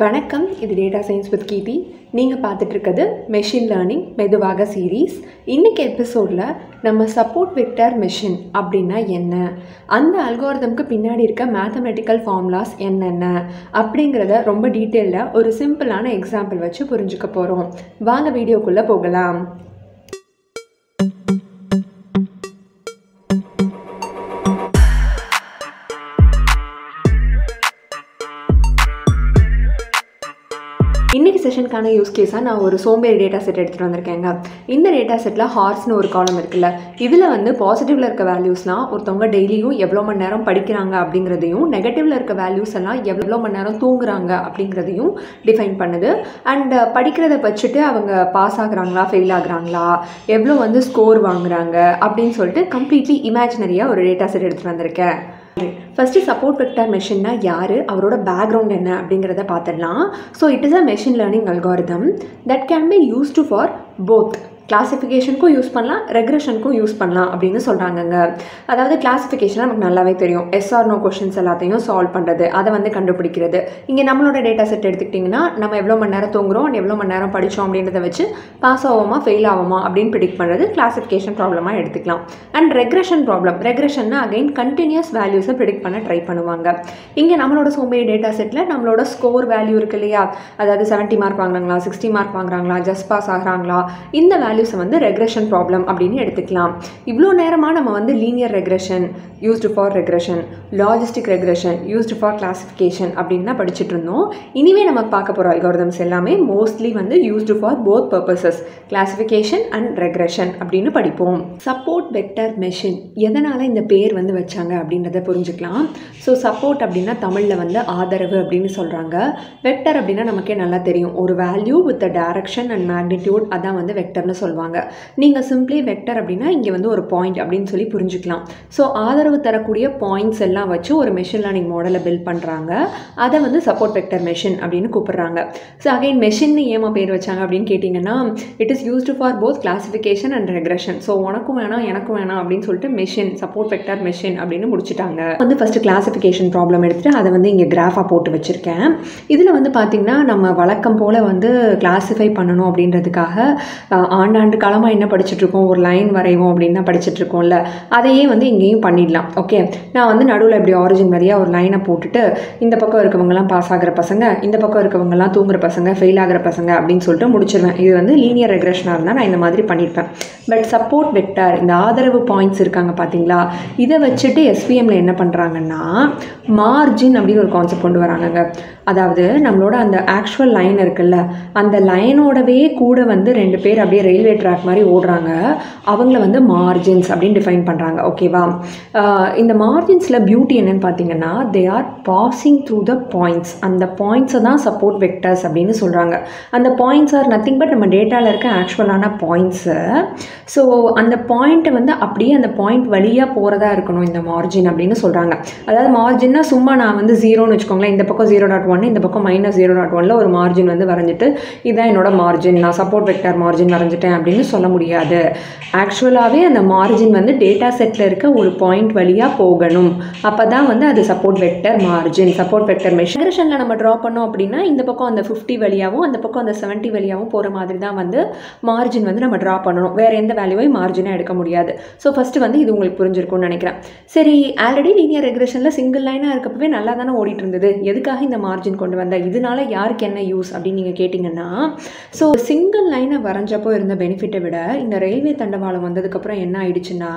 வணக்கம். இது data science with கீர்த்தி. நீங்கள் பார்த்துட்டு இருக்கிறது மெஷின் லேர்னிங் மெதுவாக சீரீஸ். இன்றைக்கி எபிசோடில் நம்ம சப்போர்ட் வெக்டர் மெஷின் அப்படின்னா என்ன, அந்த அல்காரிதம்க்கு பின்னாடி இருக்க மேத்தமெட்டிக்கல் ஃபார்முலாஸ் என்னென்ன அப்படிங்கிறத ரொம்ப டீட்டெயில்டாக ஒரு சிம்பிளான எக்ஸாம்பிள் வச்சு புரிஞ்சுக்க போகிறோம். வாங்க வீடியோக்குள்ளே போகலாம். இன்றைக்கி செஷனுக்கான யூஸ் கேஸாக நான் ஒரு சோம்பேறி டேட்டா செட் எடுத்துகிட்டு வந்திருக்கேங்க. இந்த டேட்டா செட்டில் ஹார்ஸ்னு ஒரு காலம் இருக்குல்ல, இதில் பாசிட்டிவில் இருக்க வேல்யூஸ்லாம் ஒருத்தவங்க டெய்லியும் எவ்வளோ மணி நேரம் படிக்கிறாங்க அப்படிங்கிறதையும், நெகட்டிவில் இருக்க வேல்யூஸ் எல்லாம் எவ்வளோ மணி நேரம் தூங்குறாங்க அப்படிங்கிறதையும் டிஃபைன் பண்ணுது. அண்ட் படிக்கிறத வச்சுட்டு அவங்க பாஸ் ஆகுறாங்களா ஃபெயில் ஆகுறாங்களா, எவ்வளோ ஸ்கோர் வாங்குறாங்க அப்படின்னு சொல்லிட்டு கம்ப்ளீட்லி இமேஜினரியாக ஒரு டேட்டா செட் எடுத்துகிட்டு வந்திருக்கேன். ஃபஸ்ட்டு சப்போர்ட் வெக்டர் மெஷின்னா யார், அவரோட பேக்ரவுண்ட் என்ன அப்படிங்கிறத பார்த்துடலாம். So it is a machine learning algorithm that can be used for both கிளாசிஃபிகேஷனுக்கும் யூஸ் பண்ணலாம், ரெக்ரெஷனுக்கும் யூஸ் பண்ணலாம் அப்படின்னு சொல்கிறாங்கங்க. அதாவது கிளாசிஃபிகேஷன் நமக்கு நல்லாவே தெரியும், எஸ் ஆர் நோ கொஷின்ஸ் எல்லாத்தையும் சால்வ் பண்ணுறது, அதை கண்டுபிடிக்கிறது. இங்கே நம்மளோட டேட்டா செட் எடுத்துக்கிட்டிங்கன்னா நம்ம எவ்வளோ மணி நேரம் தூங்குறோம், எவ்வளோ மணி நேரம் படித்தோம் அப்படின்றத வச்சு பாஸ் ஆகுமா ஃபெயில் ஆகுமா அப்படின்னு ப்ரிடிக்ட் பண்ணுறது கிளாசிஃபிகேஷன் ப்ராப்ளமாக எடுத்துக்கலாம். அண்ட் ரெக்ரெஷன் ப்ராப்ளம், ரெக்ரெஷன்னா அகைன் கண்டினியூஸ் வேல்யூஸை ப்ரிடிக்ட் பண்ண ட்ரை பண்ணுவாங்க. இங்கே நம்மளோட சோம்பேறி டேட்டா செட்டில் நம்மளோட ஸ்கோர் வேல்யூ இருக்கு இல்லையா, அதாவது 70 மார்க் வாங்குறாங்களா, 60 மார்க் வாங்குறாங்களா, ஜஸ்ட் பாஸ் ஆகிறாங்களா, இந்த வேல்யூஸை ரெக்ரெஷன் ப்ராப்ளம் அப்படின்னு எடுத்துக்கலாம். இவ்வளோ நேரமாக நம்ம linear regression used for regression, logistic regression used for classification அப்படின்னு தான் படிச்சுட்டு இருந்தோம். இனிமேல் நம்ம பார்க்க போகிற அல்காரிதம்ஸ் எல்லாமே mostly used for both purposes, classification and regression அப்படின்னு படிப்போம். சப்போர்ட் வெக்டர் மெஷின் எதனால் இந்த பேர் வச்சாங்க அப்படின்றத புரிஞ்சுக்கலாம். ஸோ சப்போர்ட் அப்படின்னா தமிழில் ஆதரவு அப்படின்னு சொல்கிறாங்க. வெக்டர் அப்படின்னா நமக்கே நல்லா தெரியும், ஒரு value with direction and magnitude, அதான் வெக்டர்னு சொல்லுவாங்க. நீங்கள் சிம்பிளி வெக்டர் அப்படின்னா இங்கே ஒரு பாயிண்ட் அப்படின்னு சொல்லி புரிஞ்சுக்கலாம். ஸோ ஆதரவு தரக்கூடிய பாயிண்ட்ஸ் எல்லாம் வச்சு ஒரு மெஷின் லேர்னிங் மாடலை பில்ட் பண்ணுறாங்க. அதை சப்போர்ட் வெக்டர் மெஷின் அப்படின்னு கூப்பிடுறாங்க. ஸோ அகைன் மெஷின்னு ஏமா பேர் வச்சாங்க அப்படின்னு கேட்டிங்கன்னா, it is used for both classification and regression. So உனக்கும் வேணாம் எனக்கும் வேணாம் அப்படின்னு சொல்லிட்டு மெஷின், சப்போர்ட் வெக்டர் மெஷின் அப்படின்னு முடிச்சுட்டாங்க. ஃபஸ்ட்டு கிளாசிஃபிகேஷன் ப்ராப்ளம் எடுத்துகிட்டு அதை இங்கே கிராஃபாக போட்டு வச்சுருக்கேன். இதில் பார்த்தீங்கன்னா நம்ம வழக்கம் போல் கிளாஸிஃபை பண்ணணும் அப்படின்றதுக்காக ஆண்டாண்டு காலமாக என்ன படிச்சுட்ருக்கோம், ஒரு லைன் வரைவோம் அப்படின்னு தான் படிச்சுட்ருக்கோம்ல, அதையே இங்கேயும் பண்ணிடலாம். ஓகே, நான் நடுவில் இப்படி ஆரிஜின் வழியாக ஒரு லைனை போட்டுட்டு இந்த பக்கம் இருக்கவங்கலாம் பாஸ் ஆகிற பசங்க, இந்த பக்கம் இருக்கவங்கலாம் தூங்குற பசங்க, ஃபெயில் ஆகிற பசங்க அப்படின்னு சொல்லிட்டு முடிச்சிருவேன். இது லீனியர் ரெக்ரெஷனாக இருந்தால் நான் இந்த மாதிரி பண்ணியிருப்பேன். பட் சப்போர்ட் வெக்டர், இந்த ஆதரவு பாயிண்ட்ஸ் இருக்காங்க பார்த்தீங்களா, இதை வச்சுட்டு எஸ்விஎம்மில் என்ன பண்ணுறாங்கன்னா மார்ஜின் அப்படின்னு ஒரு கான்செப்ட் கொண்டு வராங்கங்க. அதாவது நம்மளோட அந்த ஆக்சுவல் லைன் இருக்குல்ல, அந்த லைனோடவே கூட 2 பேர் அப்படியே ரயில்வே ட்ராக் மாதிரி ஓடுறாங்க, அவங்கள மார்ஜின்ஸ் அப்படின்னு டிஃபைன் பண்ணுறாங்க. ஓகேவா, இந்த மார்ஜின்ஸில் பியூட்டி என்னன்னு பார்த்தீங்கன்னா, they are passing through the points. அந்த பாயிண்ட்ஸை தான் சப்போர்ட் வெக்டர்ஸ் அப்படின்னு சொல்கிறாங்க. அந்த பாயிண்ட்ஸ் ஆர் நத்திங் பட் நம்ம டேட்டாவில் இருக்க ஆக்சுவலான பாயிண்ட்ஸு. ஸோ அந்த பாயிண்ட்டை அப்படியே அந்த பாயிண்ட் வழியாக போகிறதா இருக்கணும் இந்த மார்ஜின் அப்படின்னு சொல்கிறாங்க. அதாவது மார்ஜின்னா சும்மா நான் 0ன்னு வச்சுக்கோங்களேன், இந்த பக்கம் 0.1, இந்த பக்கம் -0.1ல் ஒரு மார்ஜின் வரைஞ்சிட்டு இதுதான் என்னோட மார்ஜின், நான் சப்போர்ட் வெக்டர் மார்ஜின் வரைஞ்சிட்டேன் அப்படின்னு சொல்ல முடியாது. ஆக்சுவலாகவே அந்த மார்ஜின் டேட்டா செட்டில் இருக்க ஒரு பாயிண்ட் வழியாக போகணும். அப்போ தான் அது support vector margin, support vector machine. ரெக்ரெஷனில் நம்ம ட்ரா பண்ணோம் அப்படின்னா இந்த பக்கம் அந்த 50 வழியாகவும் அந்த பக்கம் அந்த 70 வழியாகவும் போகிற மாதிரி தான் மார்ஜின் நம்ம ட்ரா பண்ணணும். வேறு எந்த வேல்யூவையும் மார்ஜினாக எடுக்க முடியாது. ஸோ ஃபஸ்ட்டு இது உங்களுக்கு புரிஞ்சிருக்கும்னு நினைக்கிறேன். சரி, ஆல்ரெடி லீனியர் ரெக்ரெஷனில் சிங்கிள் லைனாக இருக்கப்பவே நல்லா தானே ஓடிட்டு இருந்தது, எதுக்காக இந்த மார்ஜின் கொண்டு வந்த, இதனால யாருக்கு என்ன யூஸ் அப்படின்னு நீங்கள் கேட்டிங்கன்னா, ஸோ சிங்கிள் லைனை வரைஞ்சப்போ இருந்த பெனிஃபிட்டை விட இந்த ரயில்வே தண்டவாளம் வந்ததுக்கப்புறம் என்ன ஆயிடுச்சுன்னா,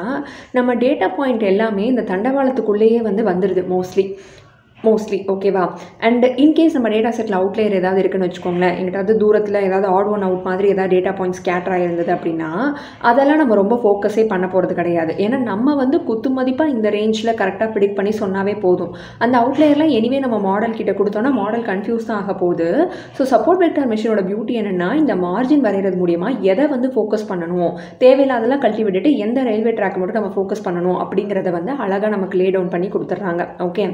நம்ம டேட்டா பாயிண்ட் எல்லாமே இந்த தண்டவாளத்துக்குள்ளேயே வந்துடுது மோஸ்ட்லி. ஓகேவா, அண்ட் இன்கேஸ் நம்ம டேட்டா செட்டில் அவுட்லேயர் ஏதாவது இருக்குன்னு வச்சுக்கோங்களேன், எங்கிட்ட தூரத்தில் ஏதாவது ஆட் ஒன் அவுட் மாதிரி ஏதாவது டேட்டா பாயிண்ட் ஸ்கேட்டர் ஆகிருந்தது அப்படின்னா அதெல்லாம் நம்ம ரொம்ப ஃபோக்கஸே பண்ண போகிறது கிடையாது. ஏன்னா நம்ம குத்து மதிப்பாக இந்த ரேஞ்சில் கரெக்டாக ப்ரிடிக்ட் பண்ணி சொன்னாவே போதும். அந்த அவுட்லேயர்லாம் எனிவே நம்ம மாடல் கிட்ட கொடுத்தோன்னா மாடல் கன்ஃபியூஸ் தான் ஆக போகுது. ஸோ சப்போர்ட் வெக்டர் மெஷினோட பியூட்டி என்னென்னா, இந்த மார்ஜின் வரைகிறது மூலியமாக எதை ஃபோக்கஸ் பண்ணணும், தேவையில்லாதெல்லாம் கழட்டி விட்டுட்டு எந்த ரயில்வே ட்ராக் மட்டும் நம்ம ஃபோக்கஸ் பண்ணணும் அப்படிங்கிறத அழகாக நமக்கு லே டவுன் பண்ணி கொடுத்துட்றாங்க. ஓகே,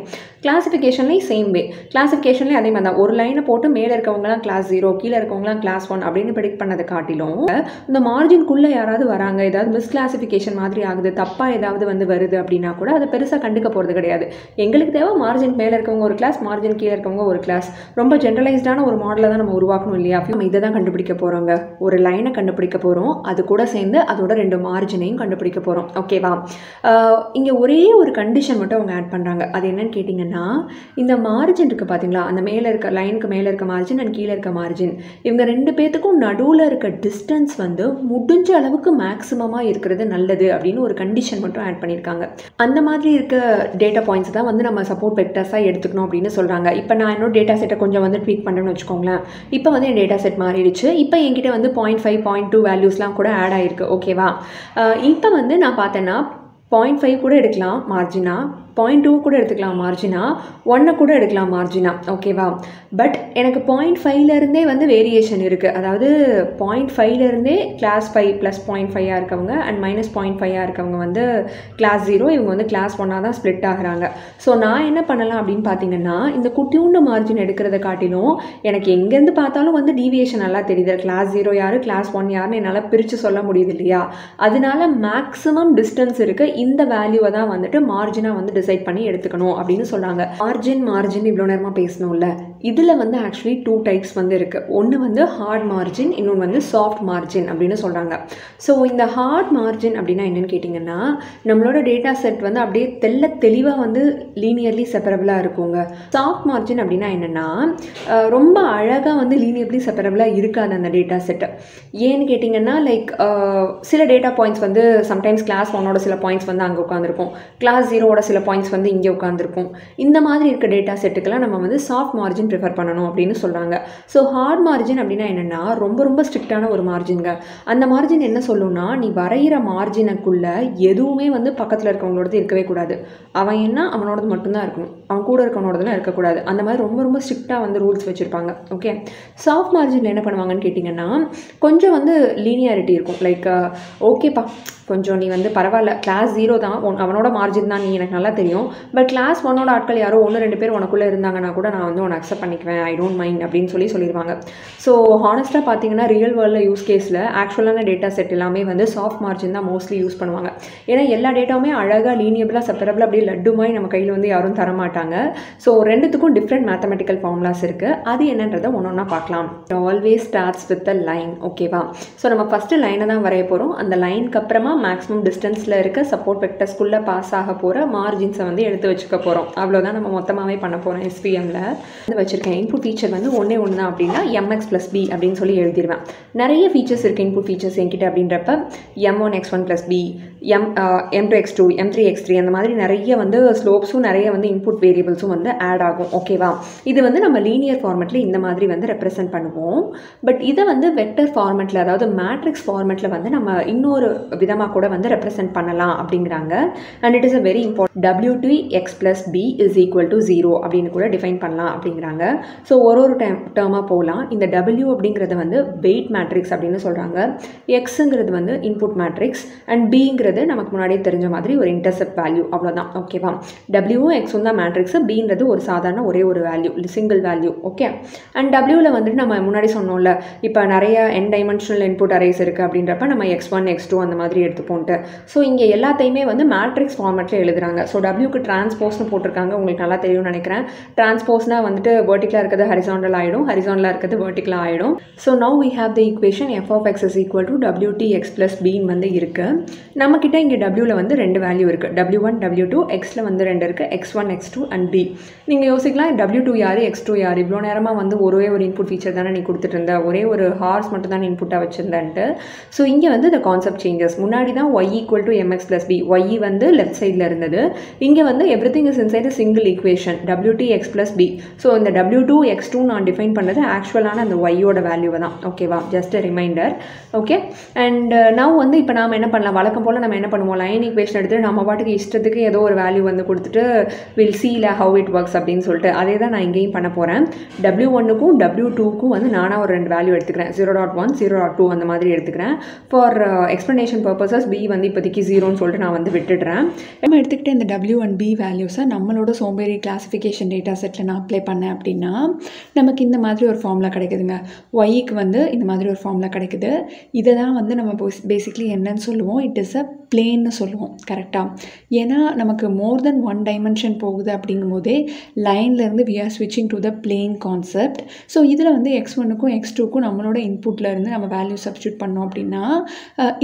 கிளாசிஃபிகேஷன் கிளாஸிஃபிகேஷன்லேயும் சேம் வே, கிளாஸிஃபிகேஷன்லேயும் அதே மாதிரி தான். ஒரு லைனை போட்டு மேலே இருக்கவங்களாம் கிளாஸ் 0, கீழே இருக்கவங்களாம் கிளாஸ் 1 அப்படின்னு ப்ரெடிக்ட் பண்ணதை காட்டிலும் இந்த மார்ஜின்குள்ளே யாராவது வராங்க, ஏதாவது மிஸ் கிளாஸிஃபிகேஷன் மாதிரி ஆகுது, தப்பாக ஏதாவது வந்து வருது அப்படின்னா கூட அதை பெருசாக கண்டுக்க போகிறது கிடையாது. எங்களுக்கு தேவை மார்ஜின் மேலே இருக்கவங்க ஒரு கிளாஸ், மார்ஜின் கீழே இருக்கவங்க ஒரு கிளாஸ். ரொம்ப ஜென்ரலைஸ்டான ஒரு மாடலை தான் நம்ம உருவாக்கணும் இல்லையா? நம்ம இதை தான் கண்டுபிடிக்க போகிறோங்க. ஒரு லைனை கண்டுபிடிக்க போகிறோம், அது கூட சேர்ந்து அதோட 2 மார்ஜினையும் கண்டுபிடிக்க போகிறோம். ஓகேவா? இங்கே ஒரே ஒரு கண்டிஷன் மட்டும் அவங்க ஆட் பண்ணுறாங்க. அது என்னன்னு கேட்டிங்கன்னா, இந்த மார்ஜின் இருக்குது பார்த்தீங்களா, அந்த மேலே இருக்க லைனுக்கு மேலே இருக்க மார்ஜின் அண்ட் கீழே இருக்க மார்ஜின், இவங்க 2 பேத்துக்கும் நடுவில் இருக்க டிஸ்டன்ஸ் வந்து முடிஞ்ச அளவுக்கு மேக்ஸிமமாக இருக்கிறது நல்லது அப்படின்னு ஒரு கண்டிஷன் மட்டும் ஆட் பண்ணியிருக்காங்க. அந்த மாதிரி இருக்க டேட்டா பாயிண்ட்ஸ் தான் வந்து நம்ம சப்போர்ட் வெக்டர்ஸாக எடுத்துக்கணும் அப்படின்னு சொல்கிறாங்க. இப்போ நான் என்னோட டேட்டா செட்டை கொஞ்சம் வந்து ட்வீட் பண்ணுறேன்னு வச்சுக்கோங்களேன். இப்போ வந்து என் டேட்டா செட் மாறிடுச்சு. இப்போ என்கிட்ட வந்து 0.5, 0.2 வேல்யூஸ்லாம் கூட ஆட் ஆகிருக்கு. ஓகேவா? இப்போ வந்து நான் பார்த்தேன்னா 0.5 கூட எடுக்கலாம் மார்ஜினா, 0.2 கூட எடுத்துக்கலாம் மார்ஜினா, 1 கூட எடுக்கலாம் மார்ஜினா. ஓகேவா? பட் எனக்கு 0.5லேருந்தே வந்து வேரியேஷன் இருக்குது. அதாவது 0.5லேருந்தே கிளாஸ் 5 ப்ளஸ் 0.5 இருக்கவங்க அண்ட் -0.5 இருக்கவங்க வந்து கிளாஸ் 0, இவங்க வந்து கிளாஸ் 1 தான் ஸ்ப்ளிட் ஆகுறாங்க. ஸோ நான் என்ன பண்ணலாம் அப்படின்னு பார்த்தீங்கன்னா, இந்த குட்டியூண்டு மார்ஜின் எடுக்கிறத காட்டிலும் எனக்கு எங்கேருந்து பார்த்தாலும் வந்து டீவியேஷன் நல்லா தெரியுது. கிளாஸ் 0 யார், கிளாஸ் 1 யாருன்னு என்னால் பிரித்து சொல்ல முடியுது இல்லையா? அதனால மேக்ஸிமம் டிஸ்டன்ஸ் இருக்குது. இந்த வேல்யூவை தான் வந்துட்டு மார்ஜினாக வந்து டிசைட் பண்ணி எடுத்துக்கணும் அப்படின்னு சொல்கிறாங்க. மார்ஜின் இவ்வளோ நேரமாக பேசணும்ல, இதில் வந்து ஆக்சுவலி 2 டைப்ஸ் வந்து இருக்குது. ஒன்று வந்து ஹார்ட் மார்ஜின், இன்னொன்று வந்து சாஃப்ட் மார்ஜின் அப்படின்னு சொல்கிறாங்க. ஸோ இந்த ஹார்ட் மார்ஜின் அப்படின்னா என்னென்னு கேட்டிங்கன்னா, நம்மளோட டேட்டா செட் வந்து அப்படியே தெளிவாக வந்து லீனியர்லி செப்பரபிளாக இருக்குங்க. சாஃப்ட் மார்ஜின் அப்படின்னா என்னென்னா, ரொம்ப அழகாக வந்து லீனியர்லி செப்பரபிளாக இருக்காது அந்த டேட்டா செட்டு. ஏன்னு கேட்டிங்கன்னா, லைக் சில டேட்டா பாயிண்ட்ஸ் வந்து சம்டைம்ஸ் கிளாஸ் 1ஓட சில பாயிண்ட்ஸ் வந்து அங்கே உட்காந்துருக்கும், கிளாஸ் 0ஓட சில பாயிண்ட்ஸ் வந்து இங்கே உட்காந்துருக்கும். இந்த மாதிரி இருக்க டேட்டா செட்டுக்கெல்லாம் நம்ம வந்து சாஃப்ட் மார்ஜின் ப்ரிஃபர் பண்ணணும் அப்படின்னு சொல்கிறாங்க. ஸோ ஹார்ட் மார்ஜின் அப்படின்னா என்னென்னா, ரொம்ப ஸ்ட்ரிக்டான ஒரு மார்ஜின்ங்க. அந்த மார்ஜின் என்ன சொல்லுன்னா, நீ வரைகிற மார்ஜினுக்குள்ளே எதுவுமே வந்து பக்கத்தில் இருக்கவங்களோடது இருக்கவே கூடாது. அவன் என்ன அவனோடது மட்டும்தான் இருக்கணும், அவன் கூட இருக்கவனோடதுலாம் இருக்கக்கூடாது. அந்த மாதிரி ரொம்ப ஸ்ட்ரிக்டாக வந்து ரூல்ஸ் வச்சுருப்பாங்க. ஓகே, சாஃப்ட் மார்ஜினில் என்ன பண்ணுவாங்கன்னு கேட்டிங்கன்னா, கொஞ்சம் வந்து லீனியாரிட்டி இருக்கும். லைக் ஓகேப்பா, கொஞ்சம் நீ வந்து பரவாயில்ல, கிளாஸ் 0 தான், அவனோட மார்ஜின் தான், நீ எனக்கு நல்லா தெரியும், பட் கிளாஸ் 1ஓட ஆட்கள் யாரோ 1-2 பேர் உனக்குள்ளே இருந்தாங்கன்னா கூட நான் வந்து உன்னை அக்செப்ட் பண்ணிக்குவேன், ஐ டோன்ட் மைண்ட் அப்படின்னு சொல்லிடுவாங்க. ஸோ ஹானஸ்ட்டாக பார்த்தீங்கன்னா, ரியல் வேர்ல்டில் யூஸ் கேஸில் ஆக்சுவலான டேட்டா செட் எல்லாமே வந்து சாஃப்ட் மார்ஜின் தான் மோஸ்ட்லி யூஸ் பண்ணுவாங்க. ஏன்னா எல்லா டேட்டாவுமே அழகாக லீனியபிளாக செப்பரபிளாக அப்படியே லட்டு மாதிரி நம்ம கையில் வந்து யாரும் தரமாட்டாங்க. ஸோ ரெண்டுத்துக்கும் டிஃப்ரெண்ட் மேத்தமெட்டிக்கல் ஃபார்முலாஸ் இருக்குது. அது என்னன்றதை ஒன்றா பார்க்கலாம். Always starts with a line. ஓகேவா? ஸோ நம்ம ஃபஸ்ட்டு லைனை தான் வரைய போகிறோம். அந்த லைனுக்கு அப்புறமா மேக்ஸிமம் டிஸ்டன்ஸில் இருக்க சப்போர்ட் வெக்டர்ஸ்குள்ளே பாஸ் ஆக போகிற மார்ஜின்ஸை வந்து எடுத்து வச்சுக்க போகிறோம். அவ்வளோதான் நம்ம மொத்தமாகவே பண்ண போகிறோம். SVMல வந்து வச்சுருக்கேன். இன்புட் ஃபீச்சர் வந்து ஒன்று தான் அப்படின்னா mx + b அப்படின்னு சொல்லி எழுதிடுவேன். நிறைய ஃபீச்சர்ஸ் இருக்குது இன்புட் ஃபீச்சர்ஸ் என்கிட்ட அப்படின்றப்ப m1x1 + b, m2x2, m3x3 அந்த மாதிரி நிறைய வந்து ஸ்லோப்ஸும் நிறைய வந்து இன்புட் வேரியபிள்ஸும் வந்து ஆட் ஆகும். ஓகேவா? இது வந்து நம்ம லீனியர் ஃபார்மெட்டில் இந்த மாதிரி வந்து ரெப்ரசென்ட் பண்ணுவோம். பட் இதை வந்து வெக்டர் ஃபார்மெட்டில், அதாவது மேட்ரிக்ஸ் ஃபார்மெட்டில் வந்து நம்ம இன்னொரு விதமாக கூட வந்து ரெப்ரசென்ட் பண்ணலாம் அப்படிங்கிறாங்க. And it is a very important. w2x + b = 0 அப்படின்னு கூட டிஃபைன் பண்ணலாம் அப்படிங்கிறாங்க. ஸோ ஒரு டேர்மாக போகலாம். இந்த w அப்படிங்கிறது வந்து வெயிட் மேட்ரிக்ஸ் அப்படின்னு சொல்கிறாங்க, எக்ஸுங்கிறது வந்து இன்புட் மேட்ரிக்ஸ், அண்ட் பிங்கிறது நமக்கு முன்னாடியே தெரிஞ்ச மாதிரி ஒரு இன்டர்செப்ட் வேல்யூ. அவ்வளோதான். ஓகேவா? டபிள்யூவும் எக்ஸும் தான் மேட்ரிக்ஸ், பின்றது ஒரு சாதாரண ஒரே ஒரு value, single value. Okay, and டபிள்யூவில் வந்துட்டு நம்ம முன்னாடி சொன்னோம்ல, இப்போ நிறைய n டைமென்ஷனல் இன்புட் அரேஸ் இருக்குது அப்படின்றப்ப நம்ம x1 x2 அந்த மாதிரி எடுத்துப்போன்ட்டு. ஸோ இங்கே எல்லாத்தையுமே வந்து மேட்ரிக்ஸ் ஃபார்மெட்டில் எழுதுறாங்க. ஸோ டபிள்யூக்கு டிரான்ஸ்போஸ்னு போட்டிருக்காங்க, உங்களுக்கு நல்லா தெரியும்னு நினைக்கிறேன். டிரான்ஸ்போஸ்னால் வந்துட்டு வெர்டிக்கலாக இருக்கிறது ஹரிசாண்டல் ஆகிடும், ஹரிசாண்டலாக இருக்கிறது வெர்டிக்கலாக ஆகிடும். So now we have the equation f(x) = wtx + b வந்து இருக்குது. நம்மக்கிட்ட இங்கே டபிள்யூவில் வந்து 2 வேல்யூ இருக்குது, w1 w2, எக்ஸில் வந்து 2 இருக்குது, x1 x2 அண்ட் b. நீங்கள் யோசிக்கலாம், w2 யார், x2 யார், இவ்வளோ நேரமாக வந்து ஒரே ஒரு இன்புட் ஃபீச்சர் தானே நீ கொடுத்துட்டு இருந்த, ஒரே ஒரு ஹார்ஸ் மட்டும் தான் இன்புட்டாக வச்சுருந்தேன்ட்டு. ஸோ இங்கே வந்து இந்த கான்செப்ட் சேஞ்சஸ். முன்னாடி தான் y = mx + b, y வந்து லெஃப்ட் சைடில் இருந்தது. இங்கே வந்து everything is inside a single equation, wtx + b. So இந்த இந்த W2 X2 நான் டிஃபைன் பண்ணது ஆக்சுவலான அந்த ஒய்யோட வேல்யூவை தான். ஓகேவா, just reminder. Okay, and now வந்து இப்போ நாம் என்ன பண்ணலாம், வழக்கம் போல் நம்ம என்ன பண்ணுவோம், லைன் ஈக்குவேஷன் எடுத்துகிட்டு நம்ம பாட்டுக்கு இஷ்டத்துக்கு ஏதோ ஒரு வேல்யூ வந்து கொடுத்துட்டு வில் சீல ஹவு இட் ஒர்க்ஸ் அப்படின்னு சொல்லிட்டு அதே தான் நான் இங்கேயும் பண்ண போகிறேன். W1க்கும் W2க்கும் வந்து நானாக ஒரு 2 வேல்யூ எடுத்துக்கிறேன், 0.1 0.2 அந்த மாதிரி எடுத்துக்கிறேன். ஃபார் எக்ஸ்ப்ளனேஷன் பர்பஸஸ் B வந்து இப்போதைக்கு 0ன்னு சொல்லிட்டு நான் வந்து விட்டுடுறேன். நம்ம எடுத்துக்கிட்ட இந்த W1B வேல்யூஸை நம்மளோட சோம்பேறி கிளாஸிஃபிகேஷன் டேட்டா செட்டில் நான் அப்ளை பண்ணேன் அப்படின்னா நமக்கு இந்த மாதிரி ஒரு ஃபார்முலா கிடைக்குதுங்க. ஒய்க்கு வந்து இந்த மாதிரி ஒரு ஃபார்முலா கிடைக்குது. இதை தான் வந்து நம்ம பேசிக்லி என்னன்னு சொல்லுவோம், இட் இஸ் அ பிளேன்னு சொல்லுவோம். கரெக்டாக, ஏன்னா நமக்கு மோர் தென் 1 டைமென்ஷன் போகுது அப்படிங்கும் போதே லைன்லேருந்து வி ஆர் ஸ்விட்சிங் to the plane concept. So இதில் வந்து X1க்கும் X2க்கும் நம்மளோட இன்புட்லேருந்து நம்ம வேல்யூ சப்ஸ்டியூட் பண்ணோம் அப்படின்னா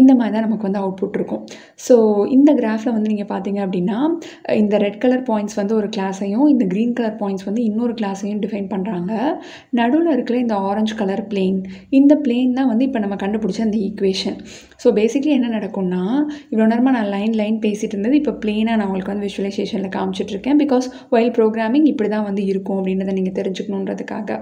இந்த மாதிரி தான் நமக்கு வந்து அவுட்புட் இருக்கும். ஸோ இந்த கிராஃபில் வந்து நீங்கள் பார்த்தீங்க அப்படின்னா இந்த ரெட் கலர் பாயிண்ட்ஸ் வந்து ஒரு கிளாஸையும் இந்த க்ரீன் கலர் பாயிண்ட்ஸ் வந்து இன்னொரு கிளாஸையும் டிஃபைன் பண்ணுறாங்க. நடுவில் இருக்கிற இந்த ஆரஞ்சு கலர் பிளேன், இந்த பிளேன் தான் வந்து இப்போ நம்ம கண்டுபிடிச்ச அந்த ஈக்குவேஷன். ஸோ பேசிக்லி என்ன நடக்கும்னா, இவ்வளோ நேரமாக நான் லைன் பேசிகிட்டு இருந்தது இப்போ பிளேனாக நான் உங்களுக்கு வந்து விஷுவலைசேஷனில் காமிச்சிட்ருக்கேன். பிகாஸ் வைல் ப்ரோக்ராமிங் இப்படி தான் வந்து இருக்கும் அப்படின்றத நீங்கள் தெரிஞ்சுக்கணுன்றதுக்காக.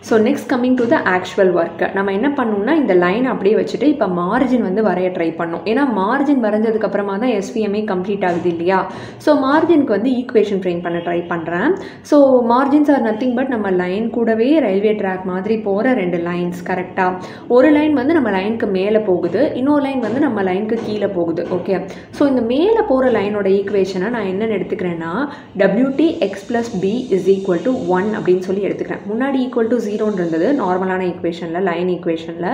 So next coming to the actual work, நம்ம என்ன பண்ணணும்னா இந்த லைன் அப்படியே வச்சுட்டு இப்போ மார்ஜின் வந்து வரைய ட்ரை பண்ணோம். ஏன்னா மார்ஜின் வரைஞ்சதுக்கப்புறமா தான் SVMA கம்ப்ளீட் ஆகுது இல்லையா. ஸோ மார்ஜினுக்கு வந்து ஈக்குவேஷன் ஃப்ரேம் பண்ண ட்ரை பண்ணுறேன். So margins are nothing but நம்ம லைன் கூடவே ரயில்வே ட்ராக் மாதிரி போகிற 2 லைன்ஸ். கரெக்டாக, ஒரு லைன் வந்து நம்ம லைனுக்கு மேலே போகுது, இன்னொரு லைன் வந்து நம்ம லைனுக்கு கீழே போகுது. ஓகே, ஸோ இந்த மேலே போகிற லைனோட ஈக்குவேஷனை நான் என்னென்னு எடுத்துக்கிறேன்னா WT X + B = 1 அப்படின்னு சொல்லி எடுத்துக்கிறேன். முன்னாடி = 0 இருந்தது நார்மலான ஈக்குவேஷனில், லைன் ஈக்குவேஷனில்.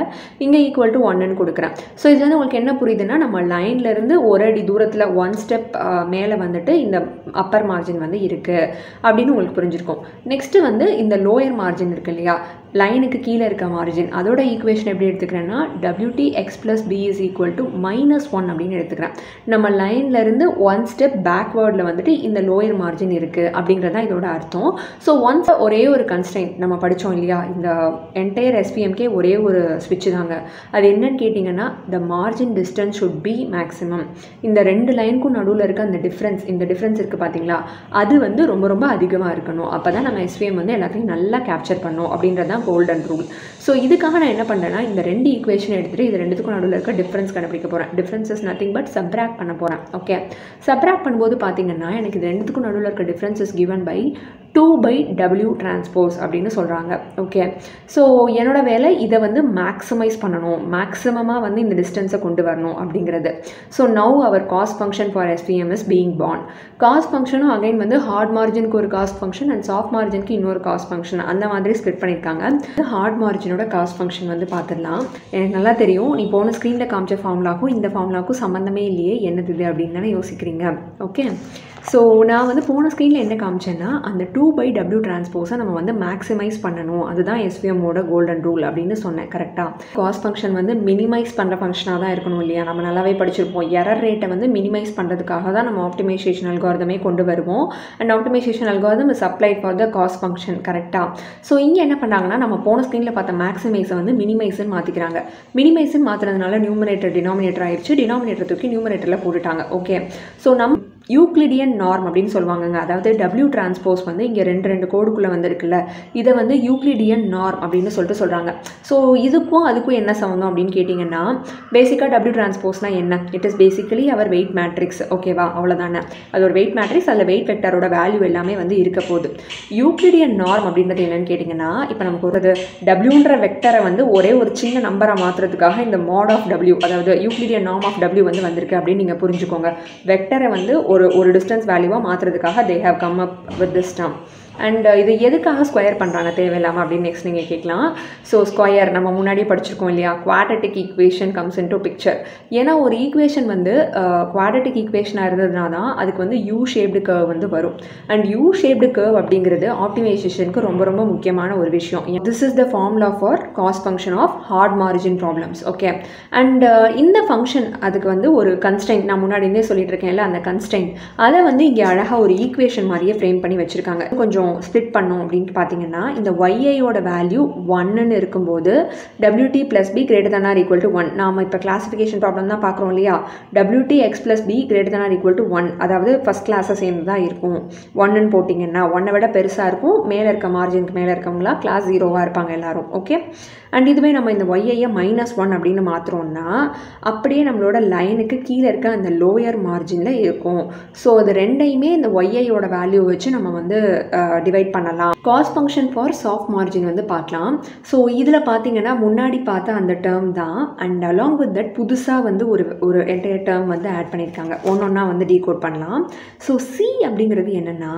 இங்கே = 1ன்னு கொடுக்குறேன். ஸோ இது வந்து உங்களுக்கு என்ன புரியுதுன்னா, நம்ம லைன்லேருந்து ஒரு அடி தூரத்தில் 1 ஸ்டெப் மேலே வந்துட்டு இந்த அப்பர் மார்ஜின் வந்து இருக்குது அப்படின்னு உங்களுக்கு புரிஞ்சிருக்கும். நெக்ஸ்ட்டு வந்து இந்த லோயர் மார்ஜின் இருக்குது இல்லையா, லைனுக்கு கீழே இருக்க மார்ஜின், அதோட ஈக்குவேஷன் எப்படி எடுத்துக்கிறேன்னா WT X + B = -1 அப்படின்னு எடுத்துக்கிறேன். நம்ம லைன்லேருந்து 1 ஸ்டெப் பேக்வேர்டில் வந்துட்டு இந்த லோயர் மார்ஜின் இருக்குது அப்படிங்கிறது தான் இதோட அர்த்தம். ஸோ ஒன்ஸ் ஒரே ஒரு கன்ஸ்ட்ரெயின்ட் நம்ம படித்தோம் இல்லையா, இந்த என்டையர் SVMK ஒரே ஒரு ஸ்விட்ச் தாங்க. அது என்னன்னு கேட்டிங்கன்னா, த margin distance should be maximum. இந்த 2 லைனுக்கும் நடுவில் இருக்க அந்த டிஃப்ரென்ஸ், இந்த டிஃப்ரென்ஸ் இருக்குது பார்த்தீங்களா, அது வந்து ரொம்ப ரொம்ப அதிகமாக இருக்கணும். அப்போ தான் நம்ம SVM வந்து எல்லாத்தையும் நல்லா கேப்சர் பண்ணோம் அப்படின்றது தான் கோல்டன் ரூல். ஸோ இதுக்காக நான் என்ன பண்ணுறேன்னா, இந்த 2 ஈக்குவேஷன் எடுத்துகிட்டு இது 2த்துக்கும் நடுவில் இருக்க டிஃப்ரென்ஸ் கண்டுபிடிக்க போகிறேன். Difference is nothing but subtract பண்ண போகிறேன். ஓகே, சப்ராக்ட் பண்ணும்போது பார்த்தீங்கன்னா எனக்கு இது 2த்துக்கும் நடுவில் இருக்க difference is given by 2/W transpose அப்படின்னு சொல்கிறாங்க. ஓகே, ஸோ என்னோட வேலை இதை வந்து மேக்ஸிமைஸ் பண்ணணும், மேக்ஸிமமாக வந்து இந்த டிஸ்டன்ஸை கொண்டு வரணும் அப்படிங்கிறது. So now our cost function for SVM is being born. Cost ஃபங்க்ஷனும் அகைன் வந்து ஹார்ட் மார்ஜினுக்கு ஒரு காஸ்ட் ஃபங்க்ஷன் அண்ட் சாஃப்ட் மார்ஜினுக்கு இன்னொரு காஸ்ட் ஃபங்க்ஷன், அந்த மாதிரி ஸ்ப்ளிட் பண்ணியிருக்காங்க. ஹார்ட் மார்ஜினோட காஸ்ட் ஃபங்க்ஷன் வந்து பார்த்துடலாம். எனக்கு நல்லா தெரியும், நீ போன ஸ்க்ரீனில் காமிச்ச ஃபார்முலாக்கும் இந்த ஃபார்முலாக்கும் சம்மந்தமே இல்லையே, என்னது இது அப்படின்னு தானே யோசிக்கிறீங்க. ஓகே, ஸோ நான் வந்து போன ஸ்க்ரீனில் என்ன காமிச்சேன்னா, அந்த 2/W டிரான்ஸ்போஸை நம்ம வந்து மேக்ஸிமைஸ் பண்ணணும், அதுதான் SVMோட கோல்டன் ரூல் அப்படின்னு சொன்னேன். கரெக்டாக, காஸ்ட் ஃபங்க்ஷன் வந்து மினிமைஸ் பண்ணுற ஃபங்க்ஷனாக தான் இருக்கணும் இல்லையா, நம்ம நல்லாவே படிச்சிருப்போம். எரர் ரேட்டை வந்து மினிமைஸ் பண்ணுறதுக்காக தான் நம்ம ஆப்டிமைசேஷன் அல்காரிதமே கொண்டு வருவோம். And optimisation algorithm is applied for the cost function. கரெக்டாக, ஸோ இங்கே என்ன பண்ணாங்கன்னா, நம்ம போன ஸ்க்ரீனில் பார்த்த மேக்ஸிமைஸை வந்து மினிமைஸ்ன்னு மாற்றிக்கிறாங்க. மினிமைஸ்ன்னு மாற்றுறதுனால நியூமரேட்டர் டினாமினேட்டர் ஆயிடுச்சு, டினாமினேட்டர் தூக்கி நியூமரேட்டரில் போட்டுட்டாங்க. ஓகே, ஸோ நம்ம யூக்ளிடியன் நார்ம் அப்படின்னு சொல்லுவாங்கங்க. அதாவது W டிரான்ஸ்போஸ் வந்து இங்கே 2 கோடுக்குள்ளே வந்துருக்குல்ல, இதை வந்து யூக்ளிடியன் நார்ம் அப்படின்னு சொல்கிறாங்க. ஸோ இதுக்கும் அதுக்கும் என்ன சம்மந்தம் அப்படின்னு கேட்டிங்கன்னா, பேசிக்காக W டிரான்ஸ்போஸ்னால் என்ன, it is basically our weight matrix. ஓகேவா, அவ்வளோதானே, அது ஒரு வெயிட் மேட்ரிக்ஸ், அதில் வெயிட் வெக்டரோட வேல்யூ எல்லாமே வந்து இருக்க போகுது. யூக்ளிடியன் நார்ம் அப்படின்றது என்னன்னு கேட்டிங்கன்னா, இப்போ நமக்கு ஒரு Wன்ற வெக்டரை வந்து ஒரே ஒரு சின்ன நம்பரை மாற்றுறதுக்காக இந்த mod of W, அதாவது யூக்ளிடியன் நார்ம் ஆஃப் W வந்து வந்திருக்கு அப்படின்னு நீங்கள் புரிஞ்சுக்கோங்க. வெக்டரை வந்து ஒரு டிஸ்டன்ஸ் வேல்யூவாக மாற்றுறதுக்காக they have come up with this term. And இது எதுக்காக ஸ்கொயர் பண்ணுறாங்க தேவையில்லாமல் அப்படின்னு நெக்ஸ்ட் நீங்கள் கேட்கலாம். ஸோ ஸ்கொயர் நம்ம முன்னாடியே படிச்சிருக்கோம் இல்லையா, quadratic equation comes into picture. ஏன்னா ஒரு ஈக்குவேஷன் வந்து குவாட்ரட்டிக் ஈக்குவேஷனாக இருந்ததுனா தான் அதுக்கு வந்து யூ ஷேப்டு கர்வ் வந்து வரும். அண்ட் யூ ஷேப்டு கர்வ் அப்படிங்கிறது ஆப்டிமைசேஷனுக்கு ரொம்ப ரொம்ப முக்கியமான ஒரு விஷயம். This is the formula for cost function of hard margin problems. Okay, and இந்த ஃபங்க்ஷன் அதுக்கு வந்து ஒரு கன்ஸ்ட்ரெயின்ட், நான் முன்னாடி இருந்தே சொல்லிட்டு இருக்கேன்ல, அந்த கன்ஸ்ட்ரெயின்ட் அதை வந்து இங்கே அழகாக ஒரு ஈக்குவேஷன் மாதிரியே ஃப்ரேம் பண்ணி வச்சுருக்காங்க. கொஞ்சம் ஸ்ப்ளிட் பண்ணோம் அப்படின்ட்டு பார்த்தீங்கன்னா இந்த ஒய்ஐயோட வேல்யூ 1ன்னு இருக்கும்போது WT + B ≥ 1. நாம் இப்போ கிளாஸிஃபிகேஷன் ப்ராப்ளம் தான் பார்க்குறோம் இல்லையா, WT x + B ≥ 1, அதாவது ஃபஸ்ட் கிளாஸை சேர்ந்து தான் இருக்கும். 1ன்னு போட்டிங்கன்னா 1ஐ விட பெருசாக இருக்கும், மேலே இருக்க மார்ஜினுக்கு மேலே இருக்கவங்களா கிளாஸ் 0வாக இருப்பாங்க எல்லாரும். ஓகே, அண்ட் இதுவே நம்ம இந்த ஒய்ஐயை -1 அப்படின்னு மாற்றுறோம்னா அப்படியே நம்மளோட லைனுக்கு கீழே இருக்க அந்த லோயர் மார்ஜினில் இருக்கும். ஸோ அது ரெண்டையுமே இந்த ஒய்ஐயோட வேல்யூ வச்சு நம்ம வந்து டிவைட் பண்ணலாம். Cost function for soft margin வந்து பார்க்கலாம். ஸோ இதில் பார்த்தீங்கன்னா முன்னாடி பார்த்த அந்த டேர்ம் தான், அண்ட் அலாங் வித் தட் புதுசாக வந்து ஒரு என்டையர் டேர்ம் வந்து ஆட் பண்ணியிருக்காங்க. ஒன்றா வந்து டீகோட் பண்ணலாம். ஸோ சி அப்படிங்கிறது என்னென்னா